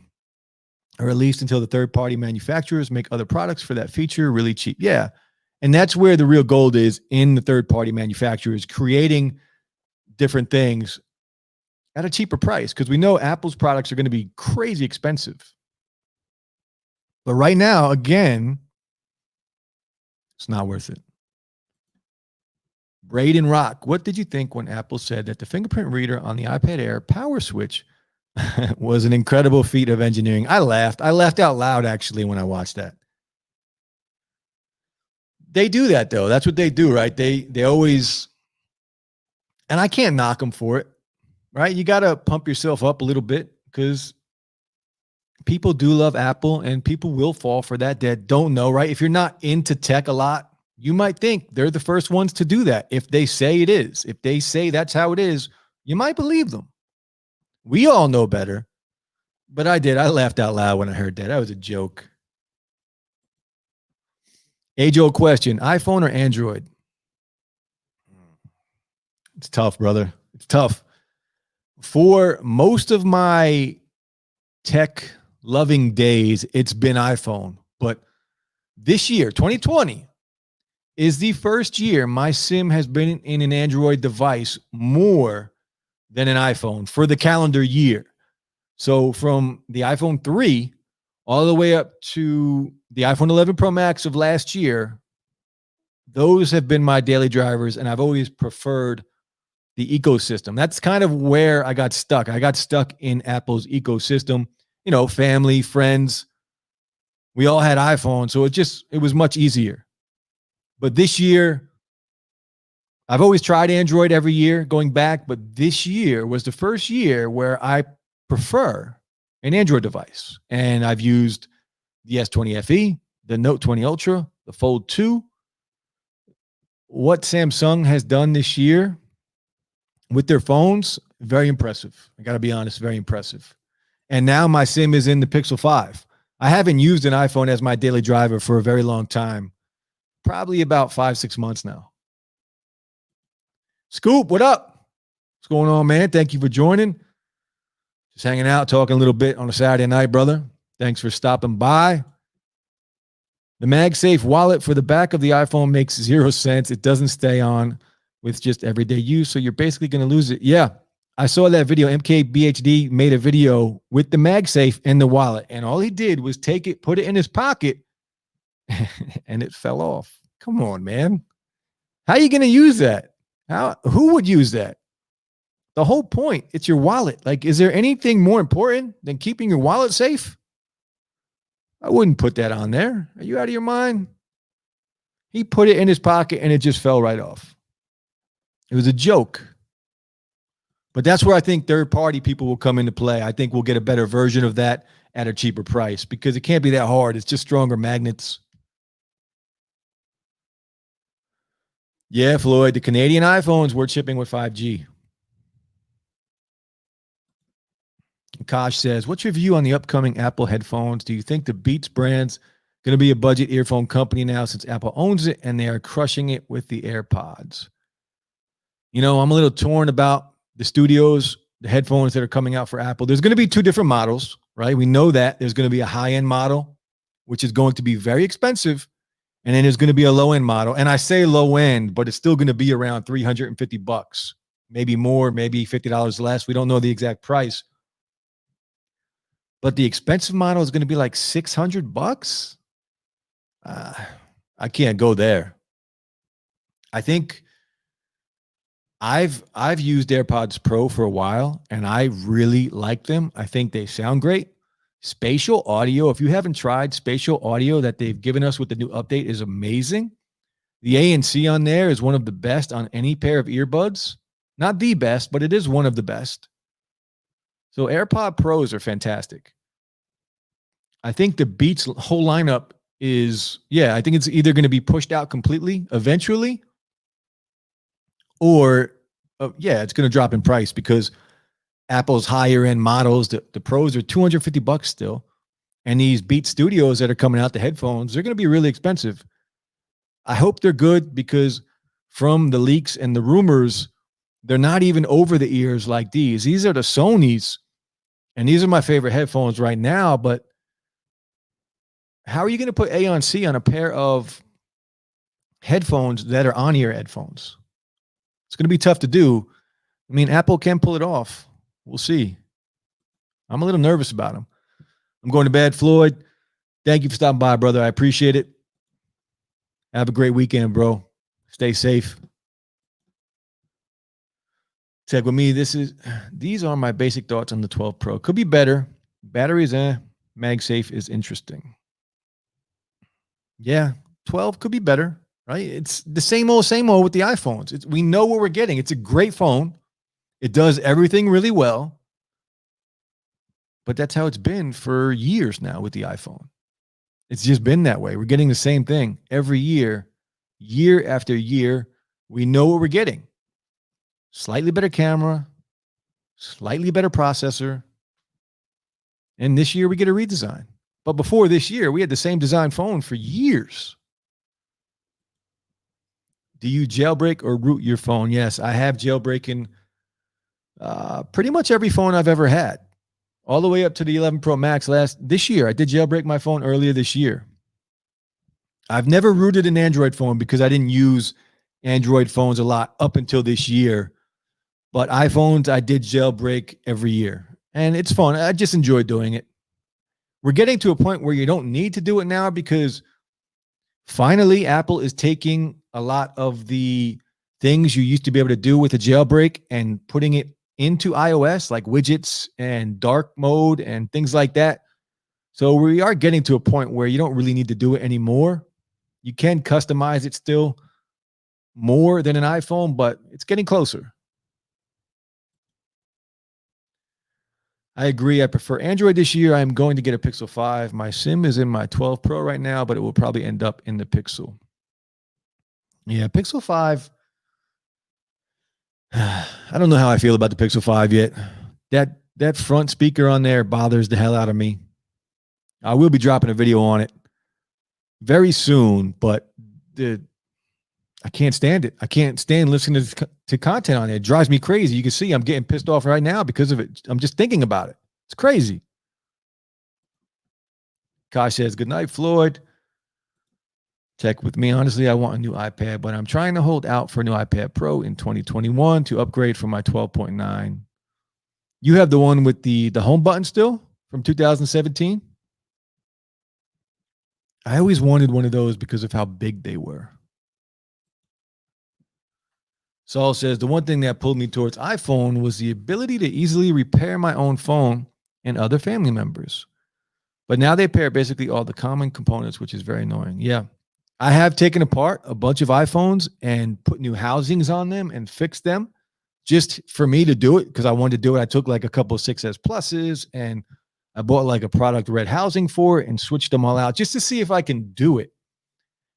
or at least until the third-party manufacturers make other products for that feature really cheap. Yeah, and that's where the real gold is in the third-party manufacturers, creating different things at a cheaper price, because we know Apple's products are going to be crazy expensive. But right now, again, it's not worth it. Braden Rock, what did you think when Apple said that the fingerprint reader on the iPad Air power switch was an incredible feat of engineering? I laughed. I laughed out loud, actually, when I watched that. They do that, though. That's what they do, right? They always, and I can't knock them for it, right? You got to pump yourself up a little bit, because people do love Apple, and people will fall for that don't know, right? If you're not into tech a lot, you might think they're the first ones to do that. If they say it is, if they say that's how it is, you might believe them. We all know better, but I did. I laughed out loud when I heard that. That was a joke. Age-old question, iPhone or Android? It's tough, brother. It's tough. For most of my tech loving days, it's been iPhone. But this year, 2020, is the first year my SIM has been in an Android device more than an iPhone for the calendar year. So from the iPhone 3 all the way up to the iPhone 11 Pro Max of last year, those have been my daily drivers, and I've always preferred the ecosystem. That's kind of where I got stuck. I got stuck in Apple's ecosystem. You know, family, friends, we all had iPhones, so it was much easier. But this year, I've always tried Android every year going back, but this year was the first year where I prefer an Android device. And I've used the S20 FE, the Note 20 Ultra, the Fold 2. What Samsung has done this year with their phones, very impressive. I got to be honest, very impressive. And now my SIM is in the Pixel 5. I haven't used an iPhone as my daily driver for a very long time. Probably about 5-6 months now. Scoop, what up? What's going on, man? Thank you for joining. Just hanging out, talking a little bit on a Saturday night, brother. Thanks for stopping by. The MagSafe wallet for the back of the iPhone makes 0 sense. It doesn't stay on with just everyday use, so you're basically going to lose it. Yeah, I saw that video. MKBHD made a video with the MagSafe and the wallet, and all he did was take it, put it in his pocket, and it fell off. Come on, man. How are you going to use that? Who would use that? The whole point, it's your wallet. Like, is there anything more important than keeping your wallet safe? I wouldn't put that on there. Are you out of your mind? He put it in his pocket and it just fell right off. It was a joke. But that's where I think third-party people will come into play. I think we'll get a better version of that at a cheaper price, because it can't be that hard. It's just stronger magnets. Yeah, Floyd, the Canadian iPhones we're shipping with 5G. Kosh says, what's your view on the upcoming Apple headphones? Do you think the Beats brand's going to be a budget earphone company now, since Apple owns it and they are crushing it with the AirPods? You know, I'm a little torn about the studios, the headphones that are coming out for Apple. There's going to be 2 different models, right? We know that there's going to be a high-end model, which is going to be very expensive. And then there's going to be a low-end model. And I say low-end, but it's still going to be around $350, maybe more, maybe $50 less. We don't know the exact price. but the expensive model is going to be like $600. I can't go there. I think I've used AirPods Pro for a while and I really like them. I think they sound great. Spatial audio, if you haven't tried spatial audio that they've given us with the new update, is amazing. The ANC on there is one of the best on any pair of earbuds. Not the best, but it is one of the best. So AirPod Pros are fantastic. I think the Beats whole lineup is, I think it's either going to be pushed out completely eventually, or it's going to drop in price because Apple's higher end models, the Pros are $250 still. And these Beat Studios that are coming out, the headphones, they're going to be really expensive. I hope they're good because from the leaks and the rumors, they're not even over the ears like these. These are the Sonys, and these are my favorite headphones right now. But how are you going to put ANC on a pair of headphones that are on-ear headphones? It's going to be tough to do. I mean, Apple can pull it off. We'll see. I'm a little nervous about them. I'm going to bed. Floyd, thank you for stopping by, brother. I appreciate it. Have a great weekend, bro. Stay safe. Check with me. These are my basic thoughts on the 12 Pro. Could be better. Batteries, MagSafe is interesting. Yeah, 12 could be better, right? It's the same old with the iPhones. We know what we're getting. It's a great phone. It does everything really well. But that's how it's been for years now with the iPhone. It's just been that way. We're getting the same thing every year, year after year. We know what we're getting. Slightly better camera, slightly better processor. And this year we get a redesign. But before this year, we had the same design phone for years. Do you jailbreak or root your phone? Yes, I have jailbreaking pretty much every phone I've ever had. All the way up to the 11 Pro Max this year. I did jailbreak my phone earlier this year. I've never rooted an Android phone because I didn't use Android phones a lot up until this year. But iPhones, I did jailbreak every year. And it's fun. I just enjoy doing it. We're getting to a point where you don't need to do it now because finally Apple is taking a lot of the things you used to be able to do with a jailbreak and putting it into iOS, like widgets and dark mode and things like that. So we are getting to a point where you don't really need to do it anymore. You can customize it still more than an iPhone, but it's getting closer. I agree. I prefer Android this year. I'm going to get a Pixel 5. My SIM is in my 12 Pro right now, but it will probably end up in the Pixel. Yeah, Pixel 5. I don't know how I feel about the Pixel 5 yet. That front speaker on there bothers the hell out of me. I will be dropping a video on it very soon, but I can't stand it. I can't stand listening to content on it. It drives me crazy. You can see I'm getting pissed off right now because of it. I'm just thinking about it. It's crazy. Kai says, good night, Floyd. Check with me. Honestly, I want a new iPad, but I'm trying to hold out for a new iPad Pro in 2021 to upgrade from my 12.9. You have the one with the home button still from 2017? I always wanted one of those because of how big they were. Saul says, the one thing that pulled me towards iPhone was the ability to easily repair my own phone and other family members. But now they pair basically all the common components, which is very annoying. Yeah. I have taken apart a bunch of iPhones and put new housings on them and fixed them just for me to do it because I wanted to do it. I took like a couple of 6S Pluses and I bought like a product red housing for it and switched them all out just to see if I can do it.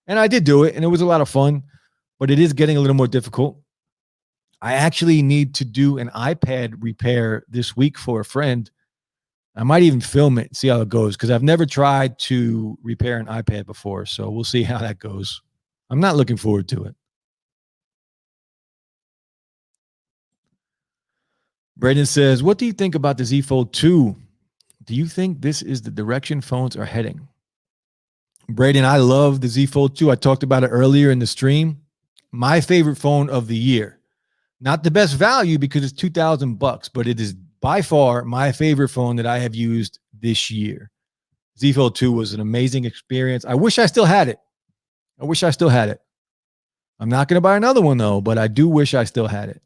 And I did do it and it was a lot of fun, but it is getting a little more difficult. I actually need to do an iPad repair this week for a friend. I might even film it and see how it goes because I've never tried to repair an iPad before. So we'll see how that goes. I'm not looking forward to it. Braden says, what do you think about the Z Fold 2? Do you think this is the direction phones are heading? Braden, I love the Z Fold 2. I talked about it earlier in the stream. My favorite phone of the year. Not the best value because it's $2,000, but it is by far my favorite phone that I have used this year. Z Fold 2 was an amazing experience. I wish I still had it. I'm not going to buy another one though, but I do wish I still had it.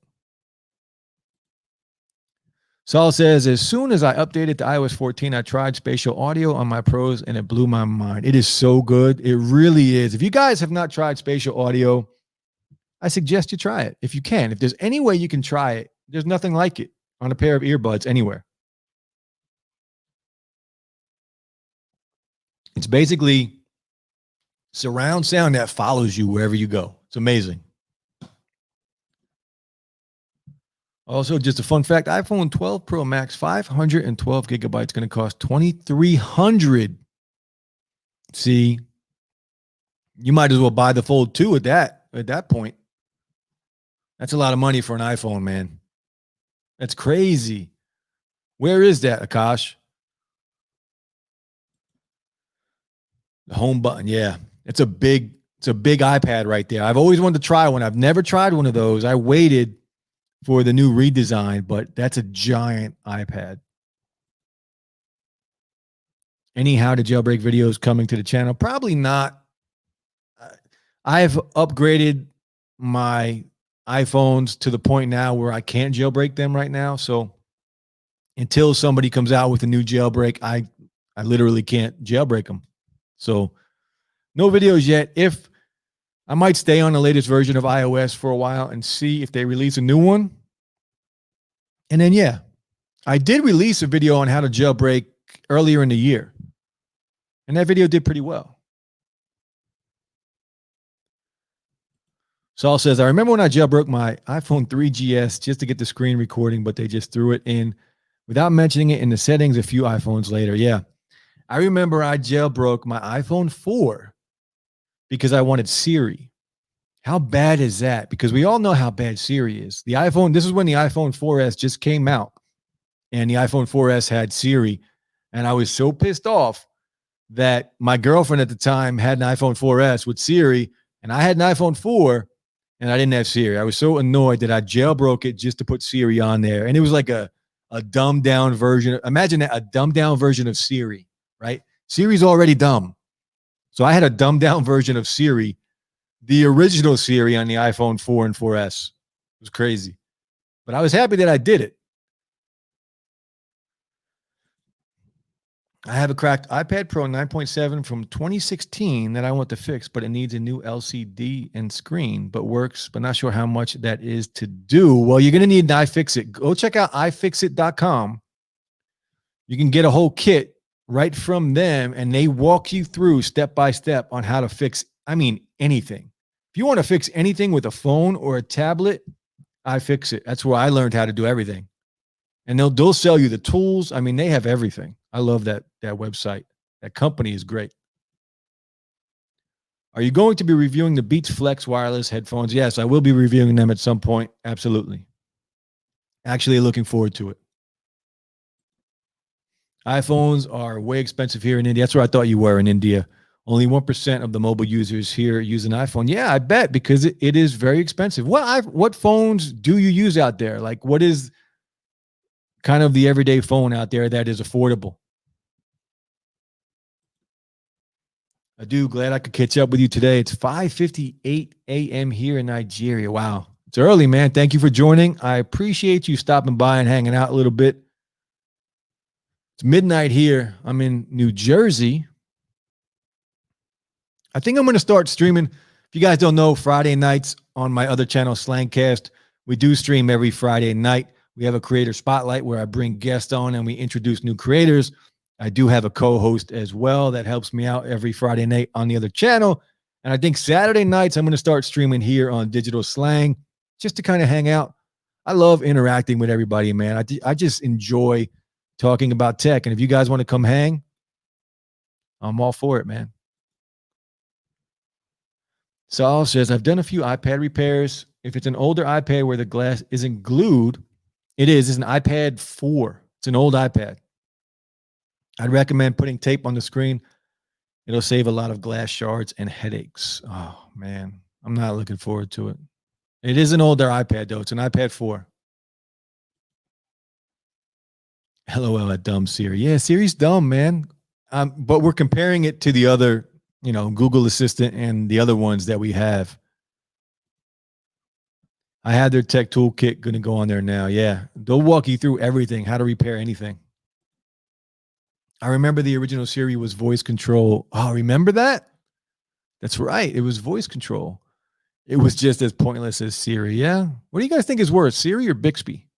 Saul says, as soon as I updated to iOS 14, I tried spatial audio on my Pros and it blew my mind. It is so good. It really is. If you guys have not tried spatial audio, I suggest you try it if you can. If there's any way you can try it, there's nothing like it on a pair of earbuds anywhere. It's basically surround sound that follows you wherever you go. It's amazing. Also, just a fun fact, iPhone 12 Pro Max, 512 gigabytes, going to cost $2,300. See, you might as well buy the Fold 2 at that point. That's a lot of money for an iPhone, man. That's crazy. Where is that, Akash? The home button, yeah. It's a big iPad right there. I've always wanted to try one. I've never tried one of those. I waited for the new redesign, but that's a giant iPad. Any how to jailbreak videos coming to the channel? Probably not. I've upgraded my iPhones to the point now where I can't jailbreak them right now. So until somebody comes out with a new jailbreak, I literally can't jailbreak them. So no videos yet. If I might stay on the latest version of iOS for a while and see if they release a new one. And then, yeah, I did release a video on how to jailbreak earlier in the year. And that video did pretty well. Saul says, I remember when I jailbroke my iPhone 3GS just to get the screen recording, but they just threw it in without mentioning it in the settings a few iPhones later. Yeah. I remember I jailbroke my iPhone 4 because I wanted Siri. How bad is that? Because we all know how bad Siri is. This is when the iPhone 4S just came out, and the iPhone 4S had Siri, and I was so pissed off that my girlfriend at the time had an iPhone 4S with Siri, and I had an iPhone 4, and I didn't have Siri. I was so annoyed that I jailbroke it just to put Siri on there, and it was like a dumbed down version. Imagine that, a dumbed down version of Siri, right? Siri's already dumb. So I had a dumbed down version of Siri, the original Siri on the iPhone 4 and 4S. It was crazy. But I was happy that I did it. I have a cracked iPad Pro 9.7 from 2016 that I want to fix, but it needs a new LCD and screen, but works, but not sure how much that is to do. Well, you're going to need an iFixit. Go check out ifixit.com. You can get a whole kit right from them, and they walk you through step by step on how to fix, anything. If you want to fix anything with a phone or a tablet, iFixit. That's where I learned how to do everything. And they'll sell you the tools. They have everything. I love that website. That company is great. Are you going to be reviewing the Beats Flex wireless headphones? Yes, I will be reviewing them at some point. Absolutely. Actually looking forward to it. iPhones are way expensive here in India. That's where I thought you were, in India. Only 1% of the mobile users here use an iPhone. Yeah, I bet, because it is very expensive. What phones do you use out there? Like, what is kind of the everyday phone out there that is affordable? I do. Glad I could catch up with you today. It's 5:58 a.m. here in Nigeria. Wow. It's early, man. Thank you for joining. I appreciate you stopping by and hanging out a little bit. It's midnight here. I'm in New Jersey. I think I'm going to start streaming. If you guys don't know, Friday nights on my other channel, Slangcast, we do stream every Friday night. We have a creator spotlight where I bring guests on and we introduce new creators. I do have a co-host as well that helps me out every Friday night on the other channel. And I think Saturday nights, I'm going to start streaming here on Digital Slang just to kind of hang out. I love interacting with everybody, man. I just enjoy talking about tech. And if you guys want to come hang, I'm all for it, man. Saul says, I've done a few iPad repairs. If it's an older iPad where the glass isn't glued, it's an iPad 4. It's an old iPad. I'd recommend putting tape on the screen. It'll save a lot of glass shards and headaches. Oh, man. I'm not looking forward to it. It is an older iPad, though. It's an iPad 4. LOL at dumb Siri. Yeah, Siri's dumb, man. But we're comparing it to the other, Google Assistant and the other ones that we have. I had their tech toolkit going to go on there now. Yeah, they'll walk you through everything, how to repair anything. I remember the original Siri was voice control. Oh, remember that? That's right. It was voice control. It was just as pointless as Siri. Yeah. What do you guys think is worse, Siri or Bixby?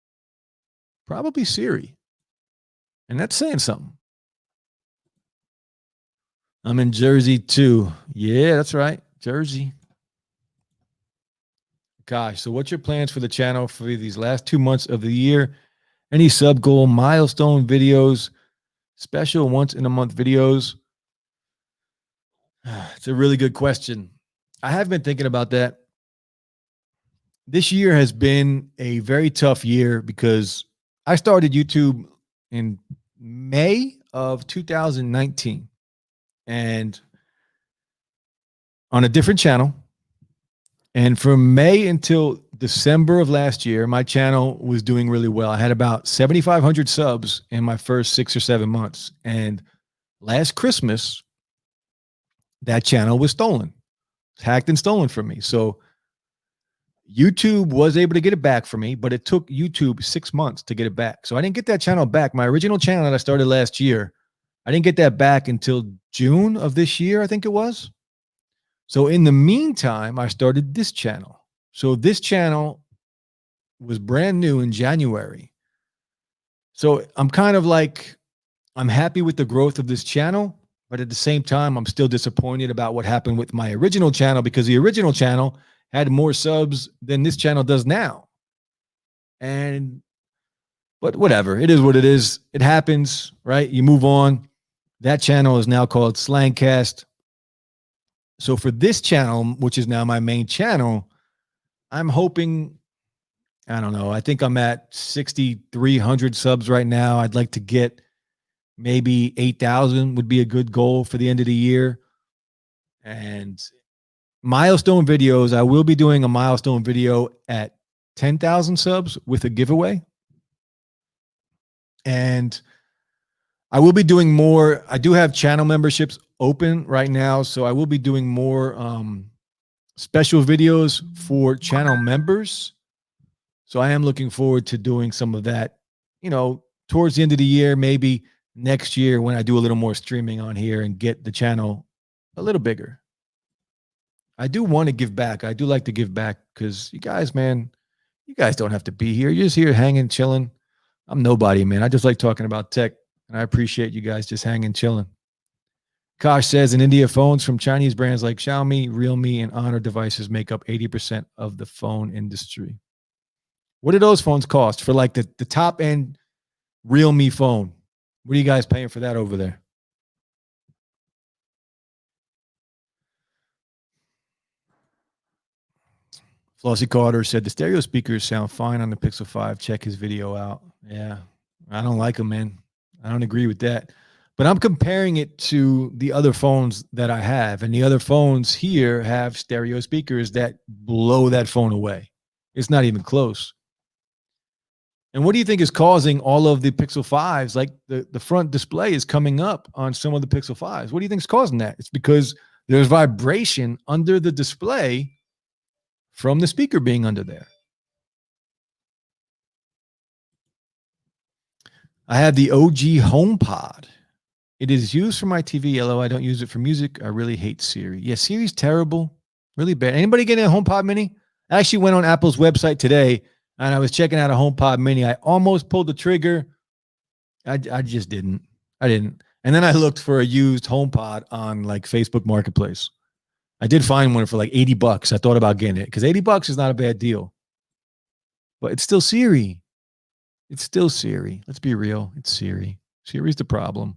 Probably Siri. And that's saying something. I'm in Jersey too. Yeah, that's right. Jersey. Gosh, so what's your plans for the channel for these last 2 months of the year? Any sub goal, milestone videos, special once in a month videos? It's a really good question. I have been thinking about that. This year has been a very tough year because I started YouTube in May of 2019 and on a different channel. And from May until December of last year, my channel was doing really well. I had about 7,500 subs in my first 6 or 7 months. And last Christmas, that channel was stolen, hacked and stolen from me. So YouTube was able to get it back for me, but it took YouTube 6 months to get it back. So I didn't get that channel back. My original channel that I started last year, I didn't get that back until June of this year, I think it was. So in the meantime, I started this channel. So this channel was brand new in January. So I'm kind of like, I'm happy with the growth of this channel, but at the same time, I'm still disappointed about what happened with my original channel because the original channel had more subs than this channel does now. But whatever, it is what it is. It happens, right? You move on. That channel is now called Slangcast. So for this channel, which is now my main channel, I'm hoping, I don't know, I think I'm at 6,300 subs right now. I'd like to get maybe 8,000 would be a good goal for the end of the year. And milestone videos, I will be doing a milestone video at 10,000 subs with a giveaway. And I will be doing more. I do have channel memberships open right now, so I will be doing more special videos for channel members. So I am looking forward to doing some of that, towards the end of the year, maybe next year when I do a little more streaming on here and get the channel a little bigger. I do want to give back. I do like to give back because you guys, man, you guys don't have to be here. You're just here hanging, chilling. I'm nobody, man. I just like talking about tech, and I appreciate you guys just hanging, chilling. Kosh says in India, phones from Chinese brands like Xiaomi, Realme, and Honor devices make up 80% of the phone industry. What do those phones cost for like the top end Realme phone? What are you guys paying for that over there? Flossie Carter said the stereo speakers sound fine on the Pixel 5. Check his video out. Yeah, I don't like them, man. I don't agree with that. But I'm comparing it to the other phones that I have. And the other phones here have stereo speakers that blow that phone away. It's not even close. And what do you think is causing all of the Pixel 5s? Like the front display is coming up on some of the Pixel 5s. What do you think is causing that? It's because there's vibration under the display from the speaker being under there. I have the OG HomePod. It is used for my TV, although I don't use it for music. I really hate Siri. Yeah, Siri's terrible. Really bad. Anybody getting a HomePod Mini? I actually went on Apple's website today, and I was checking out a HomePod Mini. I almost pulled the trigger. I just didn't. I didn't. And then I looked for a used HomePod on like Facebook Marketplace. I did find one for like $80. I thought about getting it because $80 is not a bad deal. But it's still Siri. It's still Siri. Let's be real. It's Siri. Siri's the problem.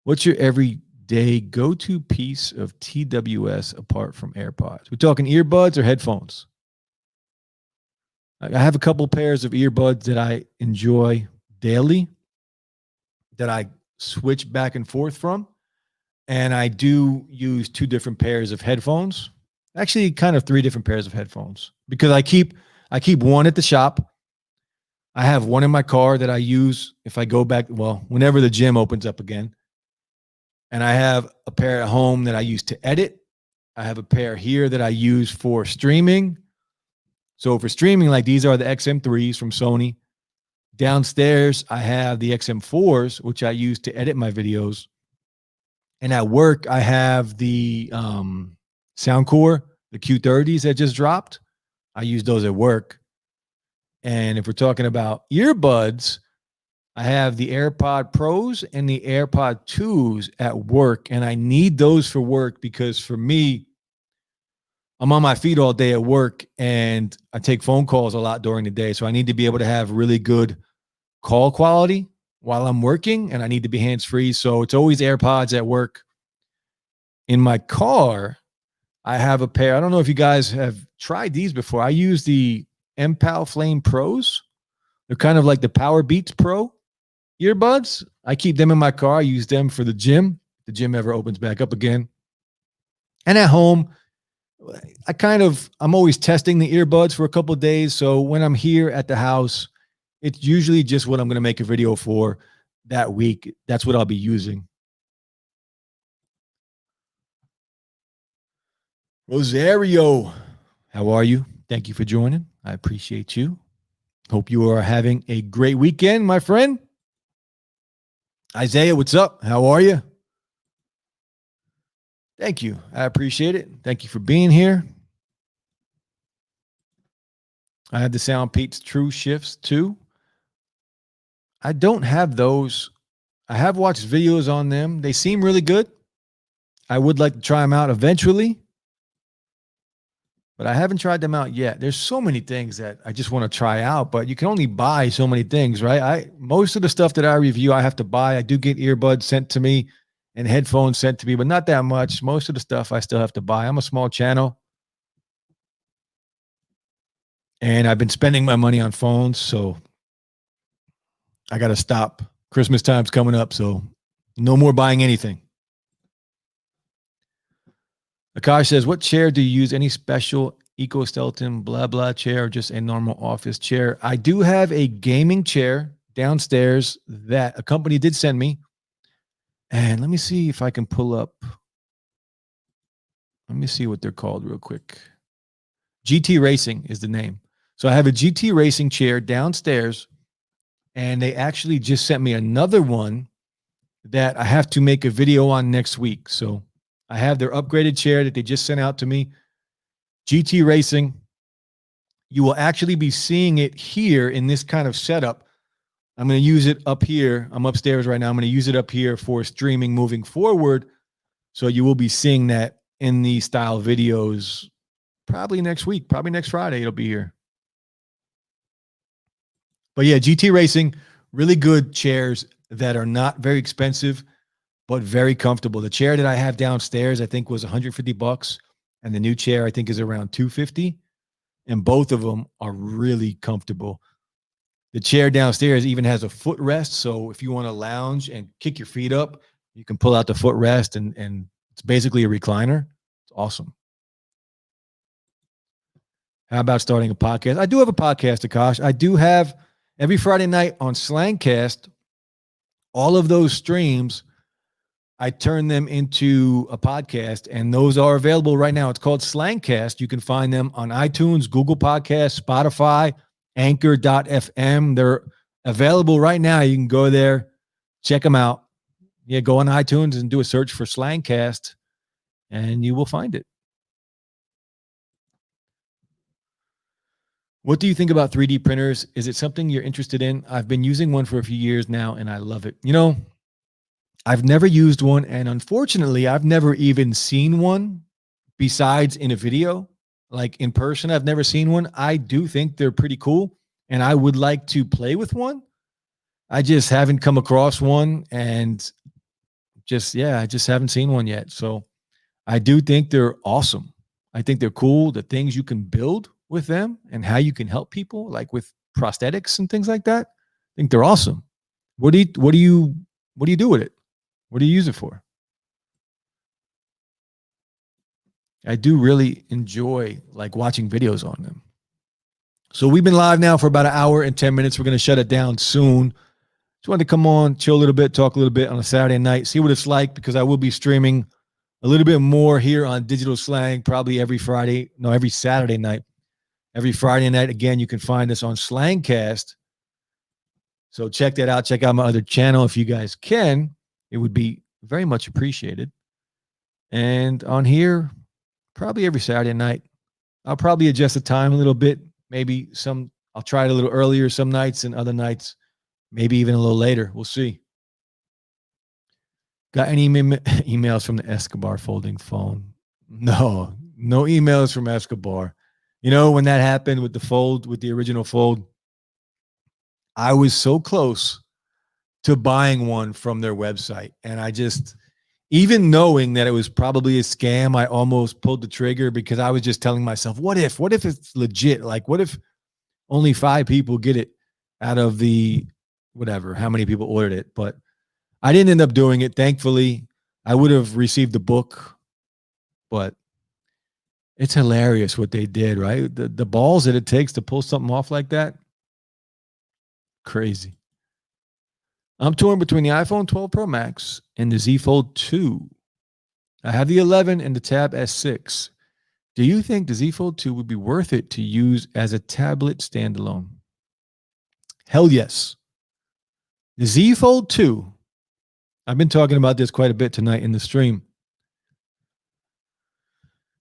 What's your everyday go-to piece of TWS apart from AirPods? We're talking earbuds or headphones? I have a couple pairs of earbuds that I enjoy daily that I switch back and forth from. And I do use 2 different pairs of headphones. Actually, kind of 3 different pairs of headphones because I keep one at the shop. I have one in my car that I use if I go back, well, whenever the gym opens up again. And I have a pair at home that I use to edit. I have a pair here that I use for streaming. So for streaming, like these are the XM3s from Sony. Downstairs, I have the XM4s, which I use to edit my videos. And at work, I have the Soundcore, the Q30s that just dropped. I use those at work. And if we're talking about earbuds, I have the AirPod Pros and the AirPod 2s at work. And I need those for work because for me, I'm on my feet all day at work and I take phone calls a lot during the day. So I need to be able to have really good call quality while I'm working, and I need to be hands free. So it's always AirPods at work. In my car, I have a pair. I don't know if you guys have tried these before. I use the MPAL Flame Pros. They're kind of like the Power Beats Pro earbuds. I keep them in my car. I use them for the gym. If the gym ever opens back up again. And at home, I'm always testing the earbuds for a couple of days. So when I'm here at the house, it's usually just what I'm going to make a video for that week. That's what I'll be using. Rosario, how are you? Thank you for joining. I appreciate you. Hope you are having a great weekend, my friend. Isaiah, what's up? How are you? Thank you. I appreciate it. Thank you for being here. I have the Soundpeats True Shifts too. I don't have those. I have watched videos on them. They seem really good. I would like to try them out eventually, but I haven't tried them out yet. There's so many things that I just want to try out, but you can only buy so many things, right? Most of the stuff that I review, I have to buy. I do get earbuds sent to me and headphones sent to me, but not that much. Most of the stuff I still have to buy. I'm a small channel, and I've been spending my money on phones, so I got to stop. Christmas time's coming up, so no more buying anything. Akash says, what chair do you use? Any special eco-skeleton, blah, blah chair, or just a normal office chair? I do have a gaming chair downstairs that a company did send me. And let me see if I can pull up. Let me see what they're called real quick. GT Racing is the name. So I have a GT Racing chair downstairs, and they actually just sent me another one that I have to make a video on next week. So I have their upgraded chair that they just sent out to me. GT Racing. You will actually be seeing it here in this kind of setup. I'm going to use it up here. I'm upstairs right now. I'm going to use it up here for streaming moving forward. So you will be seeing that in the style videos probably next week, probably next Friday. It'll be here. But yeah, GT Racing, really good chairs that are not very expensive, but very comfortable. The chair that I have downstairs, I think was $150, and the new chair I think is around $250, and both of them are really comfortable. The chair downstairs even has a footrest, so if you want to lounge and kick your feet up, you can pull out the footrest, and it's basically a recliner. It's awesome. How about starting a podcast? I do have a podcast, Akash. I do have every Friday night on Slangcast. All of those streams, I turn them into a podcast, and those are available right now. It's called Slangcast. You can find them on iTunes, Google Podcasts, Spotify, Anchor.fm. They're available right now. You can go there, check them out. Yeah, go on iTunes and do a search for Slangcast, and you will find it. What do you think about 3D printers? Is it something you're interested in? I've been using one for a few years now, and I love it. You know, I've never used one, and unfortunately, I've never even seen one besides in a video. Like in person, I've never seen one. I do think they're pretty cool, and I would like to play with one. I just haven't come across one, and I just haven't seen one yet. So I do think they're awesome. I think they're cool. The things you can build with them and how you can help people, like with prosthetics and things like that. I think they're awesome. What do you do with it? What do you use it for? I do really enjoy like watching videos on them. So we've been live now for about an hour and 10 minutes. We're going to shut it down soon. Just wanted to come on, chill a little bit, talk a little bit on a Saturday night, see what it's like, because I will be streaming a little bit more here on Digital Slang, probably every Saturday night. Every Friday night, again, you can find us on Slangcast. So check that out. Check out my other channel if you guys can. It would be very much appreciated. And on here, probably every Saturday night. I'll probably adjust the time a little bit. Maybe I'll try it a little earlier some nights, and other nights, maybe even a little later. We'll see. Got any emails from the Escobar folding phone? No emails from Escobar. You know, when that happened with the original fold, I was so close to buying one from their website. And I just, even knowing that it was probably a scam, I almost pulled the trigger, because I was just telling myself, what if it's legit? Like, what if only 5 people get it out of the whatever, how many people ordered it? But I didn't end up doing it. Thankfully, I would have received the book, but it's hilarious what they did, right? The balls that it takes to pull something off like that. Crazy. I'm torn between the iPhone 12 Pro Max and the Z Fold 2. I have the 11 and the Tab S6. Do you think the Z Fold 2 would be worth it to use as a tablet standalone? Hell yes. The Z Fold 2, I've been talking about this quite a bit tonight in the stream.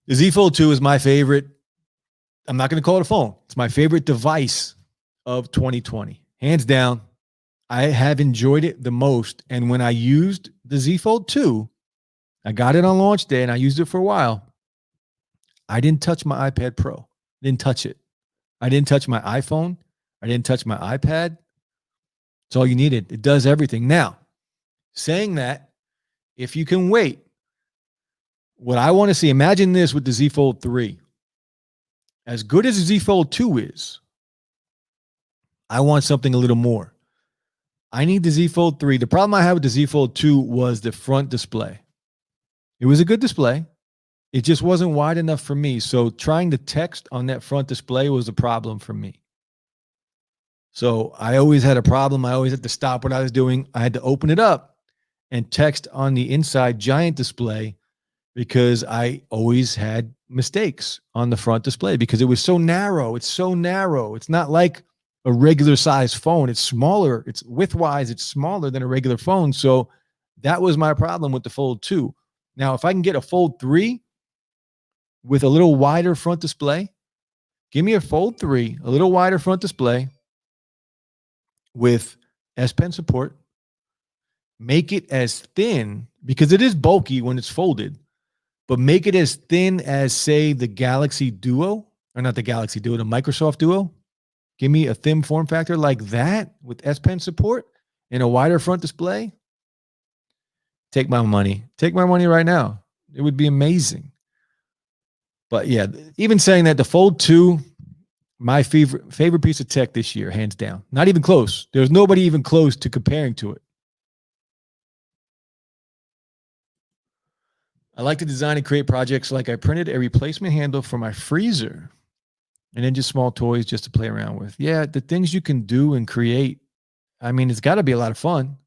The Z Fold 2 is my favorite. I'm not going to call it a phone. It's my favorite device of 2020. Hands down, I have enjoyed it the most. And when I used the Z Fold 2, I got it on launch day and I used it for a while. I didn't touch my iPad Pro. Didn't touch it. I didn't touch my iPhone. I didn't touch my iPad. It's all you needed. It does everything. Now, saying that, if you can wait, what I want to see, imagine this with the Z Fold 3. As good as the Z Fold 2 is, I want something a little more. I need the Z Fold 3. The problem I had with the Z Fold 2 was the front display. It was a good display. It just wasn't wide enough for me. So trying to text on that front display was a problem for me. So I always had a problem. I always had to stop what I was doing. I had to open it up and text on the inside giant display, because I always had mistakes on the front display because it was so narrow. It's so narrow. It's not like a regular size phone. It's smaller. It's width-wise, it's smaller than a regular phone. So that was my problem with the Fold 2. Now, if I can get a Fold 3 with a little wider front display, give me a Fold 3, a little wider front display with S Pen support. Make it as thin, because it is bulky when it's folded, but make it as thin as, say, the Galaxy Duo, or not the Galaxy Duo, the Microsoft Duo. Give me a thin form factor like that with S Pen support and a wider front display. Take my money. Take my money right now. It would be amazing. But yeah, even saying that, the Fold 2, my favorite piece of tech this year, hands down. Not even close. There's nobody even close to comparing to it. I like to design and create projects like I printed a replacement handle for my freezer, and then just small toys just to play around with. Yeah, the things you can do and create, I mean, it's got to be a lot of fun.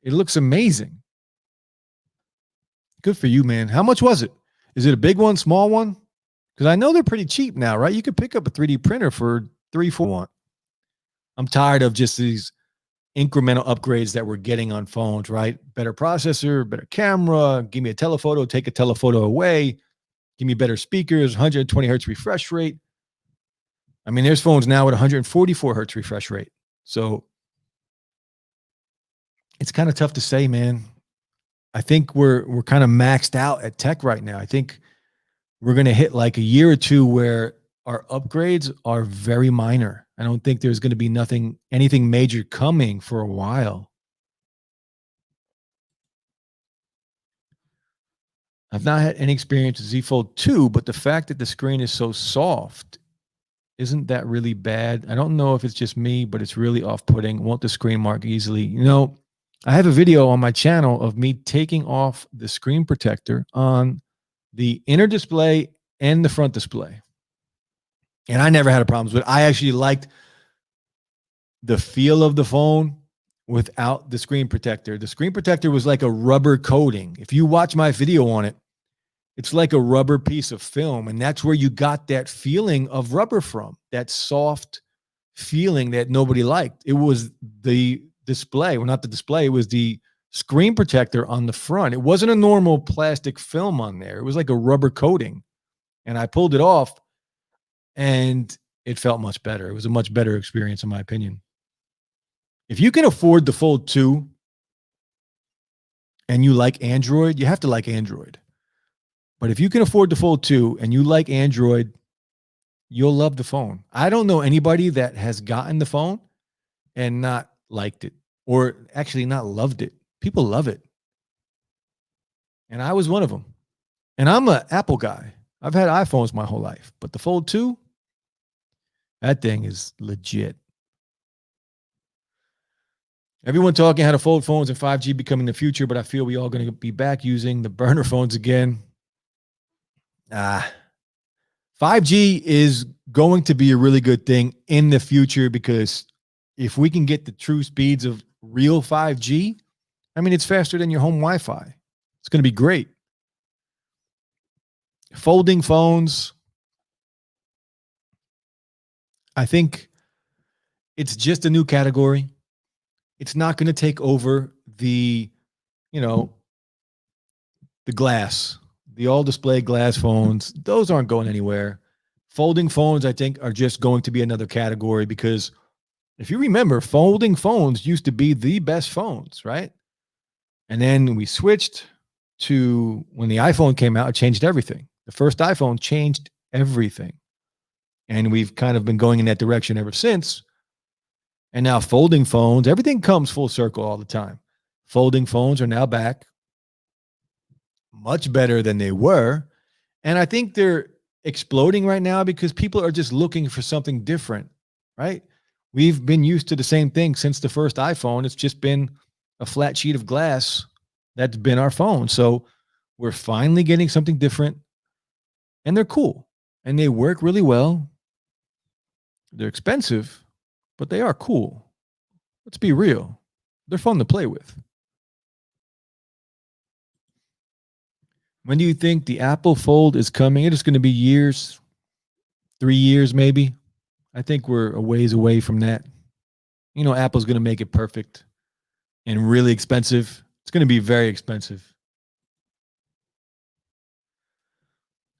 It looks amazing. Good for you, man. How much was it? Is it a big one, small one? Because I know they're pretty cheap now, right? You could pick up a 3D printer for $3-4. I'm tired of just these incremental upgrades that we're getting on phones, right? Better processor, better camera, give me a telephoto, take a telephoto away, give me better speakers, 120 hertz refresh rate. I mean, there's phones now with 144 hertz refresh rate. So it's kind of tough to say, man. I think we're kind of maxed out at tech right now. I think we're going to hit like a year or two where our upgrades are very minor. I don't think there's going to be anything major coming for a while. I've not had any experience with Z Fold 2, but the fact that the screen is so soft, isn't that really bad? I don't know if it's just me, but it's really off-putting. Won't the screen mark easily? You know, I have a video on my channel of me taking off the screen protector on the inner display and the front display. And I never had a problem with it. I actually liked the feel of the phone without the screen protector. The screen protector was like a rubber coating. If you watch my video on it, it's like a rubber piece of film. And that's where you got that feeling of rubber from, that soft feeling that nobody liked. It was the display, well, not the display, it was the screen protector on the front. It wasn't a normal plastic film on there. It was like a rubber coating. And I pulled it off and it felt much better. It was a much better experience, in my opinion. If you can afford the Fold 2 and you like Android, you have to like Android. But if you can afford the Fold 2 and you like Android, you'll love the phone. I don't know anybody that has gotten the phone and not liked it, or actually not loved it. People love it. And I was one of them. And I'm an Apple guy. I've had iPhones my whole life, but the Fold 2, that thing is legit. Everyone talking how to fold phones and 5G becoming the future, but I feel we all going to be back using the burner phones again. 5G is going to be a really good thing in the future, because if we can get the true speeds of real 5G, I mean, it's faster than your home Wi-Fi. It's going to be great. Folding phones, I think it's just a new category. It's not going to take over the glass, the all display glass phones. Those aren't going anywhere. Folding phones, I think, are just going to be another category, because if you remember, folding phones used to be the best phones, right? And then we switched to when the iPhone came out, it changed everything. The first iPhone changed everything. And we've kind of been going in that direction ever since. And now folding phones, everything comes full circle all the time. Folding phones are now back, much better than they were. And I think they're exploding right now because people are just looking for something different, right? We've been used to the same thing since the first iPhone. It's just been a flat sheet of glass that's been our phone. So we're finally getting something different, and they're cool and they work really well. They're expensive, but they are cool. Let's be real. They're fun to play with. When do you think the Apple Fold is coming? It is going to be years, 3 years maybe. I think we're a ways away from that. Apple's going to make it perfect and really expensive. It's going to be very expensive.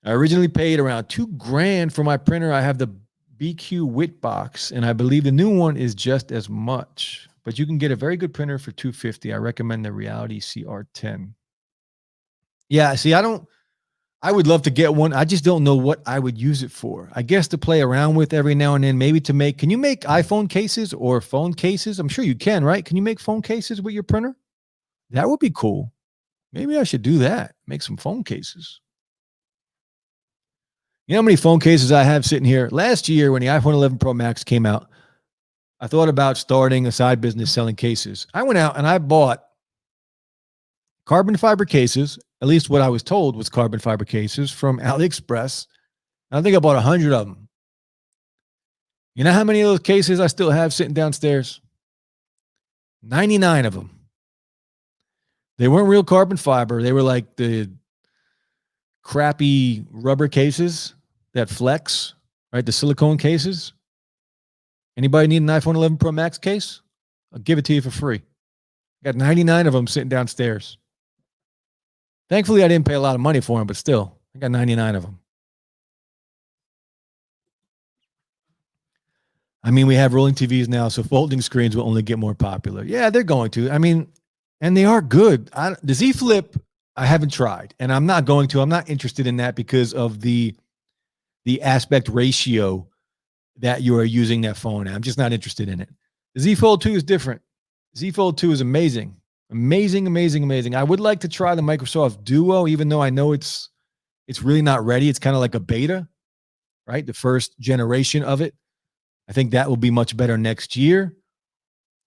I originally paid around $2,000 for my printer. I have the BQ Wit box, and I believe the new one is just as much. But you can get a very good printer for $250. I recommend the Reality CR10. Yeah, see, I would love to get one. I just don't know what I would use it for. I guess to play around with every now and then, maybe can you make iPhone cases or phone cases? I'm sure you can, right? Can you make phone cases with your printer? That would be cool. Maybe I should do that. Make some phone cases. You know how many phone cases I have sitting here? Last year, when the iPhone 11 Pro Max came out, I thought about starting a side business selling cases. I went out and I bought carbon fiber cases. At least what I was told was carbon fiber cases from AliExpress. I think I bought 100 of them. You know how many of those cases I still have sitting downstairs? 99 of them. They weren't real carbon fiber. They were like the crappy rubber cases that flex, right? The silicone cases. Anybody need an iPhone 11 Pro Max case? I'll give it to you for free. Got 99 of them sitting downstairs. Thankfully, I didn't pay a lot of money for them, but still, I got 99 of them. I mean, we have rolling TVs now, so folding screens will only get more popular. Yeah, they're going to. I mean, and they are good. The Z Flip, I haven't tried, and I'm not going to. I'm not interested in that because of the aspect ratio that you are using that phone at. I'm just not interested in it. The Z Fold 2 is different. Z Fold 2 is amazing. Amazing, amazing, amazing. I would like to try the Microsoft Duo, even though I know it's really not ready. It's kind of like a beta, right? The first generation of it. I think that will be much better next year.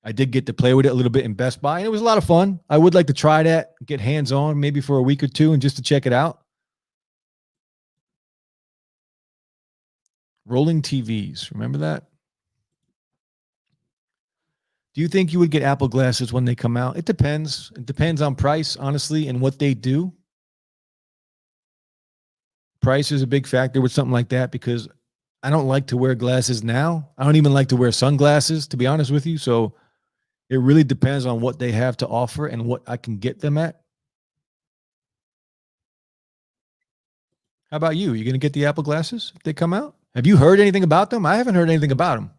I did get to play with it a little bit in Best Buy, and it was a lot of fun. I would like to try that, get hands-on maybe for a week or two and just to check it out. Rolling TVs. Remember that? Do you think you would get Apple glasses when they come out? It depends. It depends on price, honestly, and what they do. Price is a big factor with something like that because I don't like to wear glasses now. I don't even like to wear sunglasses, to be honest with you. So it really depends on what they have to offer and what I can get them at. How about you? You going to get the Apple glasses if they come out? Have you heard anything about them? I haven't heard anything about them.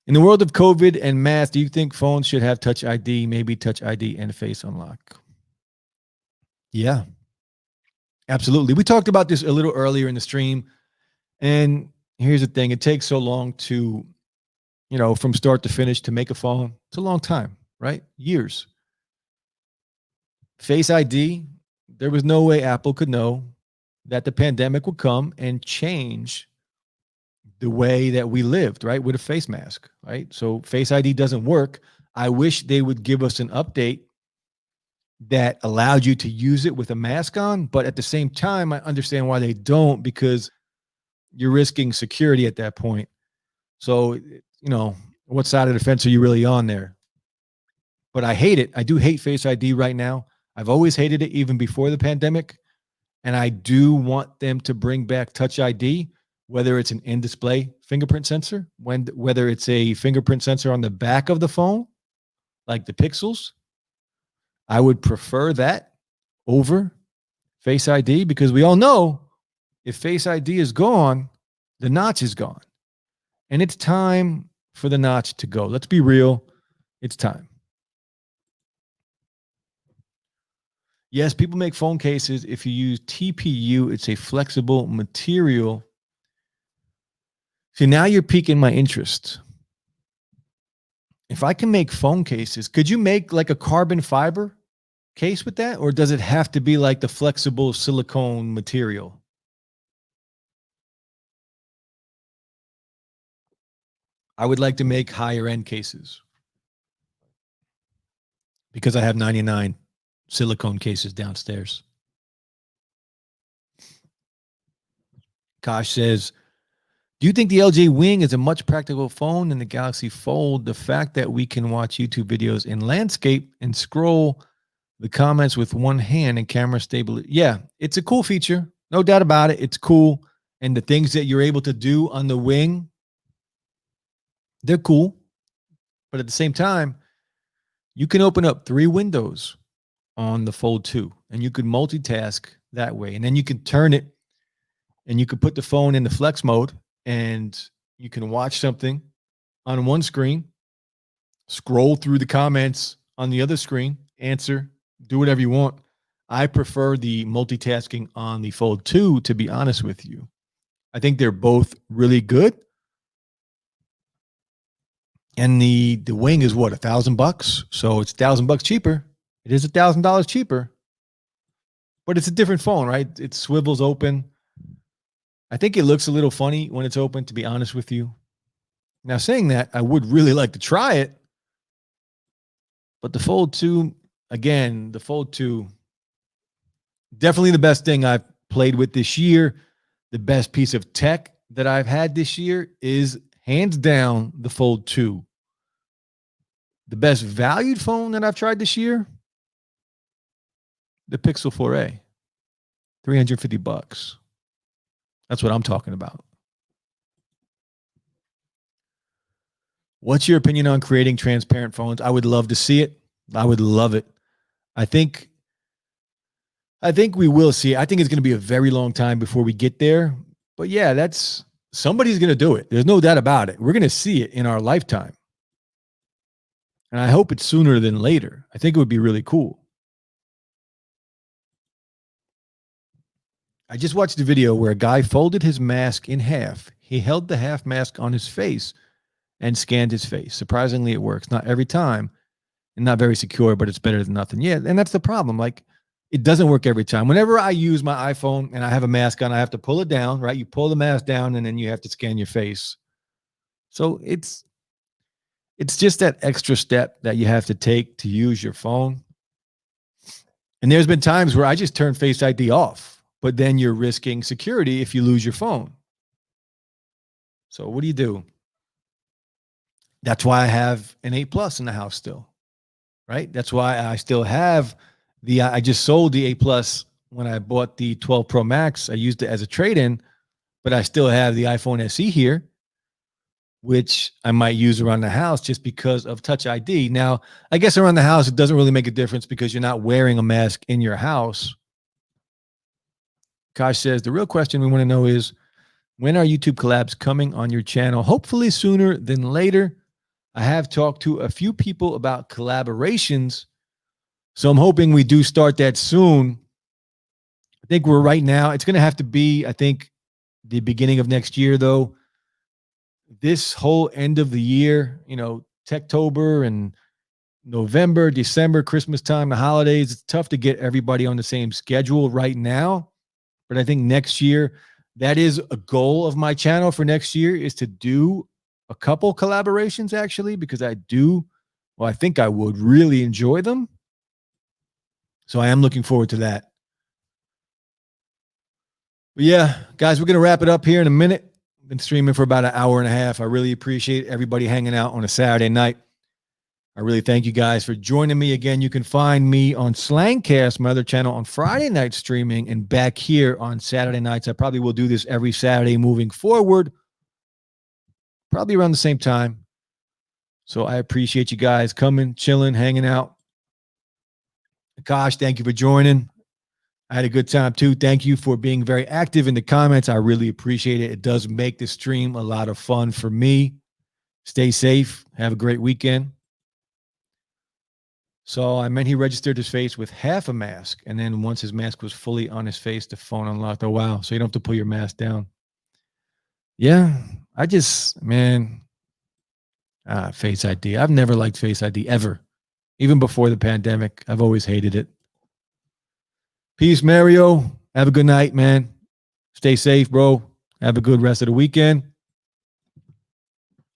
In the world of COVID and masks, do you think phones should have Touch ID, maybe Touch ID and Face Unlock? Yeah, absolutely. We talked about this a little earlier in the stream. And here's the thing. It takes so long to, from start to finish to make a phone. It's a long time, right? Years. Face ID, there was no way Apple could know that the pandemic would come and change the way that we lived, right? With a face mask, right? So Face ID doesn't work. I wish they would give us an update that allowed you to use it with a mask on, but at the same time, I understand why they don't, because you're risking security at that point. So, what side of the fence are you really on there? But I hate it. I do hate Face ID right now. I've always hated it, even before the pandemic. And I do want them to bring back Touch ID, whether it's an in-display fingerprint sensor, whether it's a fingerprint sensor on the back of the phone, like the Pixels. I would prefer that over Face ID, because we all know if Face ID is gone, the notch is gone. And it's time for the notch to go. Let's be real. It's time. Yes, people make phone cases. If you use TPU, it's a flexible material. See, now you're piquing my interest. If I can make phone cases, could you make like a carbon fiber case with that? Or does it have to be like the flexible silicone material? I would like to make higher end cases because I have 99 silicone cases downstairs. Kosh says, do you think the LG Wing is a much practical phone than the Galaxy Fold? The fact that we can watch YouTube videos in landscape and scroll the comments with one hand and camera stability. Yeah, it's a cool feature. No doubt about it. It's cool. And the things that you're able to do on the Wing, they're cool. But at the same time, you can open up 3 windows on the Fold 2, and you could multitask that way. And then you can turn it and you could put the phone in the flex mode, and you can watch something on one screen, scroll through the comments on the other screen, answer, do whatever you want. I prefer the multitasking on the Fold 2, to be honest with you. I think they're both really good. And the Wing is what, $1,000? So it's $1,000 cheaper. It is $1,000 cheaper, but it's a different phone, right? It swivels open. I think it looks a little funny when it's open, to be honest with you. Now, saying that, I would really like to try it, but the Fold 2, again, the Fold 2, definitely the best thing I've played with this year. The best piece of tech that I've had this year is hands down the Fold 2. The best valued phone that I've tried this year, the Pixel 4a, $350. That's what I'm talking about. What's your opinion on creating transparent phones? I would love to see it. I would love it. I think we will see it. I think it's going to be a very long time before we get there. But yeah, somebody's going to do it. There's no doubt about it. We're going to see it in our lifetime. And I hope it's sooner than later. I think it would be really cool. I just watched a video where a guy folded his mask in half. He held the half mask on his face and scanned his face. Surprisingly, it works. Not every time and not very secure, but it's better than nothing. Yeah, and that's the problem. Like, it doesn't work every time. Whenever I use my iPhone and I have a mask on, I have to pull it down, right? You pull the mask down and then you have to scan your face. So it's just that extra step that you have to take to use your phone. And there's been times where I just turn Face ID off. but then you're risking security if you lose your phone. So what do? That's why I have an 8 Plus in the house still, right? That's why I still have I just sold the 8 Plus when I bought the 12 Pro Max. I used it as a trade-in, but I still have the iPhone SE here, which I might use around the house just because of Touch ID. Now, I guess around the house, it doesn't really make a difference because you're not wearing a mask in your house. Kosh says, the real question we want to know is, when are YouTube collabs coming on your channel? Hopefully sooner than later. I have talked to a few people about collaborations, so I'm hoping we do start that soon. I think we're right now, it's going to have to be, I think, the beginning of next year, though. This whole end of the year, Techtober and November, December, Christmas time, the holidays, it's tough to get everybody on the same schedule right now. But I think next year, that is a goal of my channel for next year, is to do a couple collaborations, actually, because I think I would really enjoy them. So I am looking forward to that. But yeah, guys, we're going to wrap it up here in a minute. Been streaming for about an hour and a half. I really appreciate everybody hanging out on a Saturday night. I really thank you guys for joining me. Again, you can find me on Slangcast, my other channel, on Friday night streaming, and back here on Saturday nights. I probably will do this every Saturday moving forward, probably around the same time. So I appreciate you guys coming, chilling, hanging out. Akash, thank you for joining. I had a good time too. Thank you for being very active in the comments. I really appreciate it. It does make the stream a lot of fun for me. Stay safe. Have a great weekend. So I meant he registered his face with half a mask, and then once his mask was fully on his face, the phone unlocked. Oh, wow. So you don't have to pull your mask down. Yeah, Face ID. I've never liked Face ID ever. Even before the pandemic, I've always hated it. Peace, Mario. Have a good night, man. Stay safe, bro. Have a good rest of the weekend.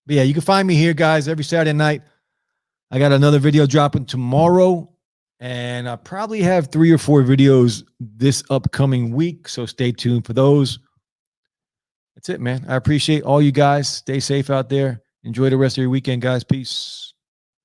But yeah, you can find me here, guys, every Saturday night. I got another video dropping tomorrow, and I probably have 3 or 4 videos this upcoming week, so stay tuned for those. That's it, man. I appreciate all you guys. Stay safe out there. Enjoy the rest of your weekend, guys. Peace.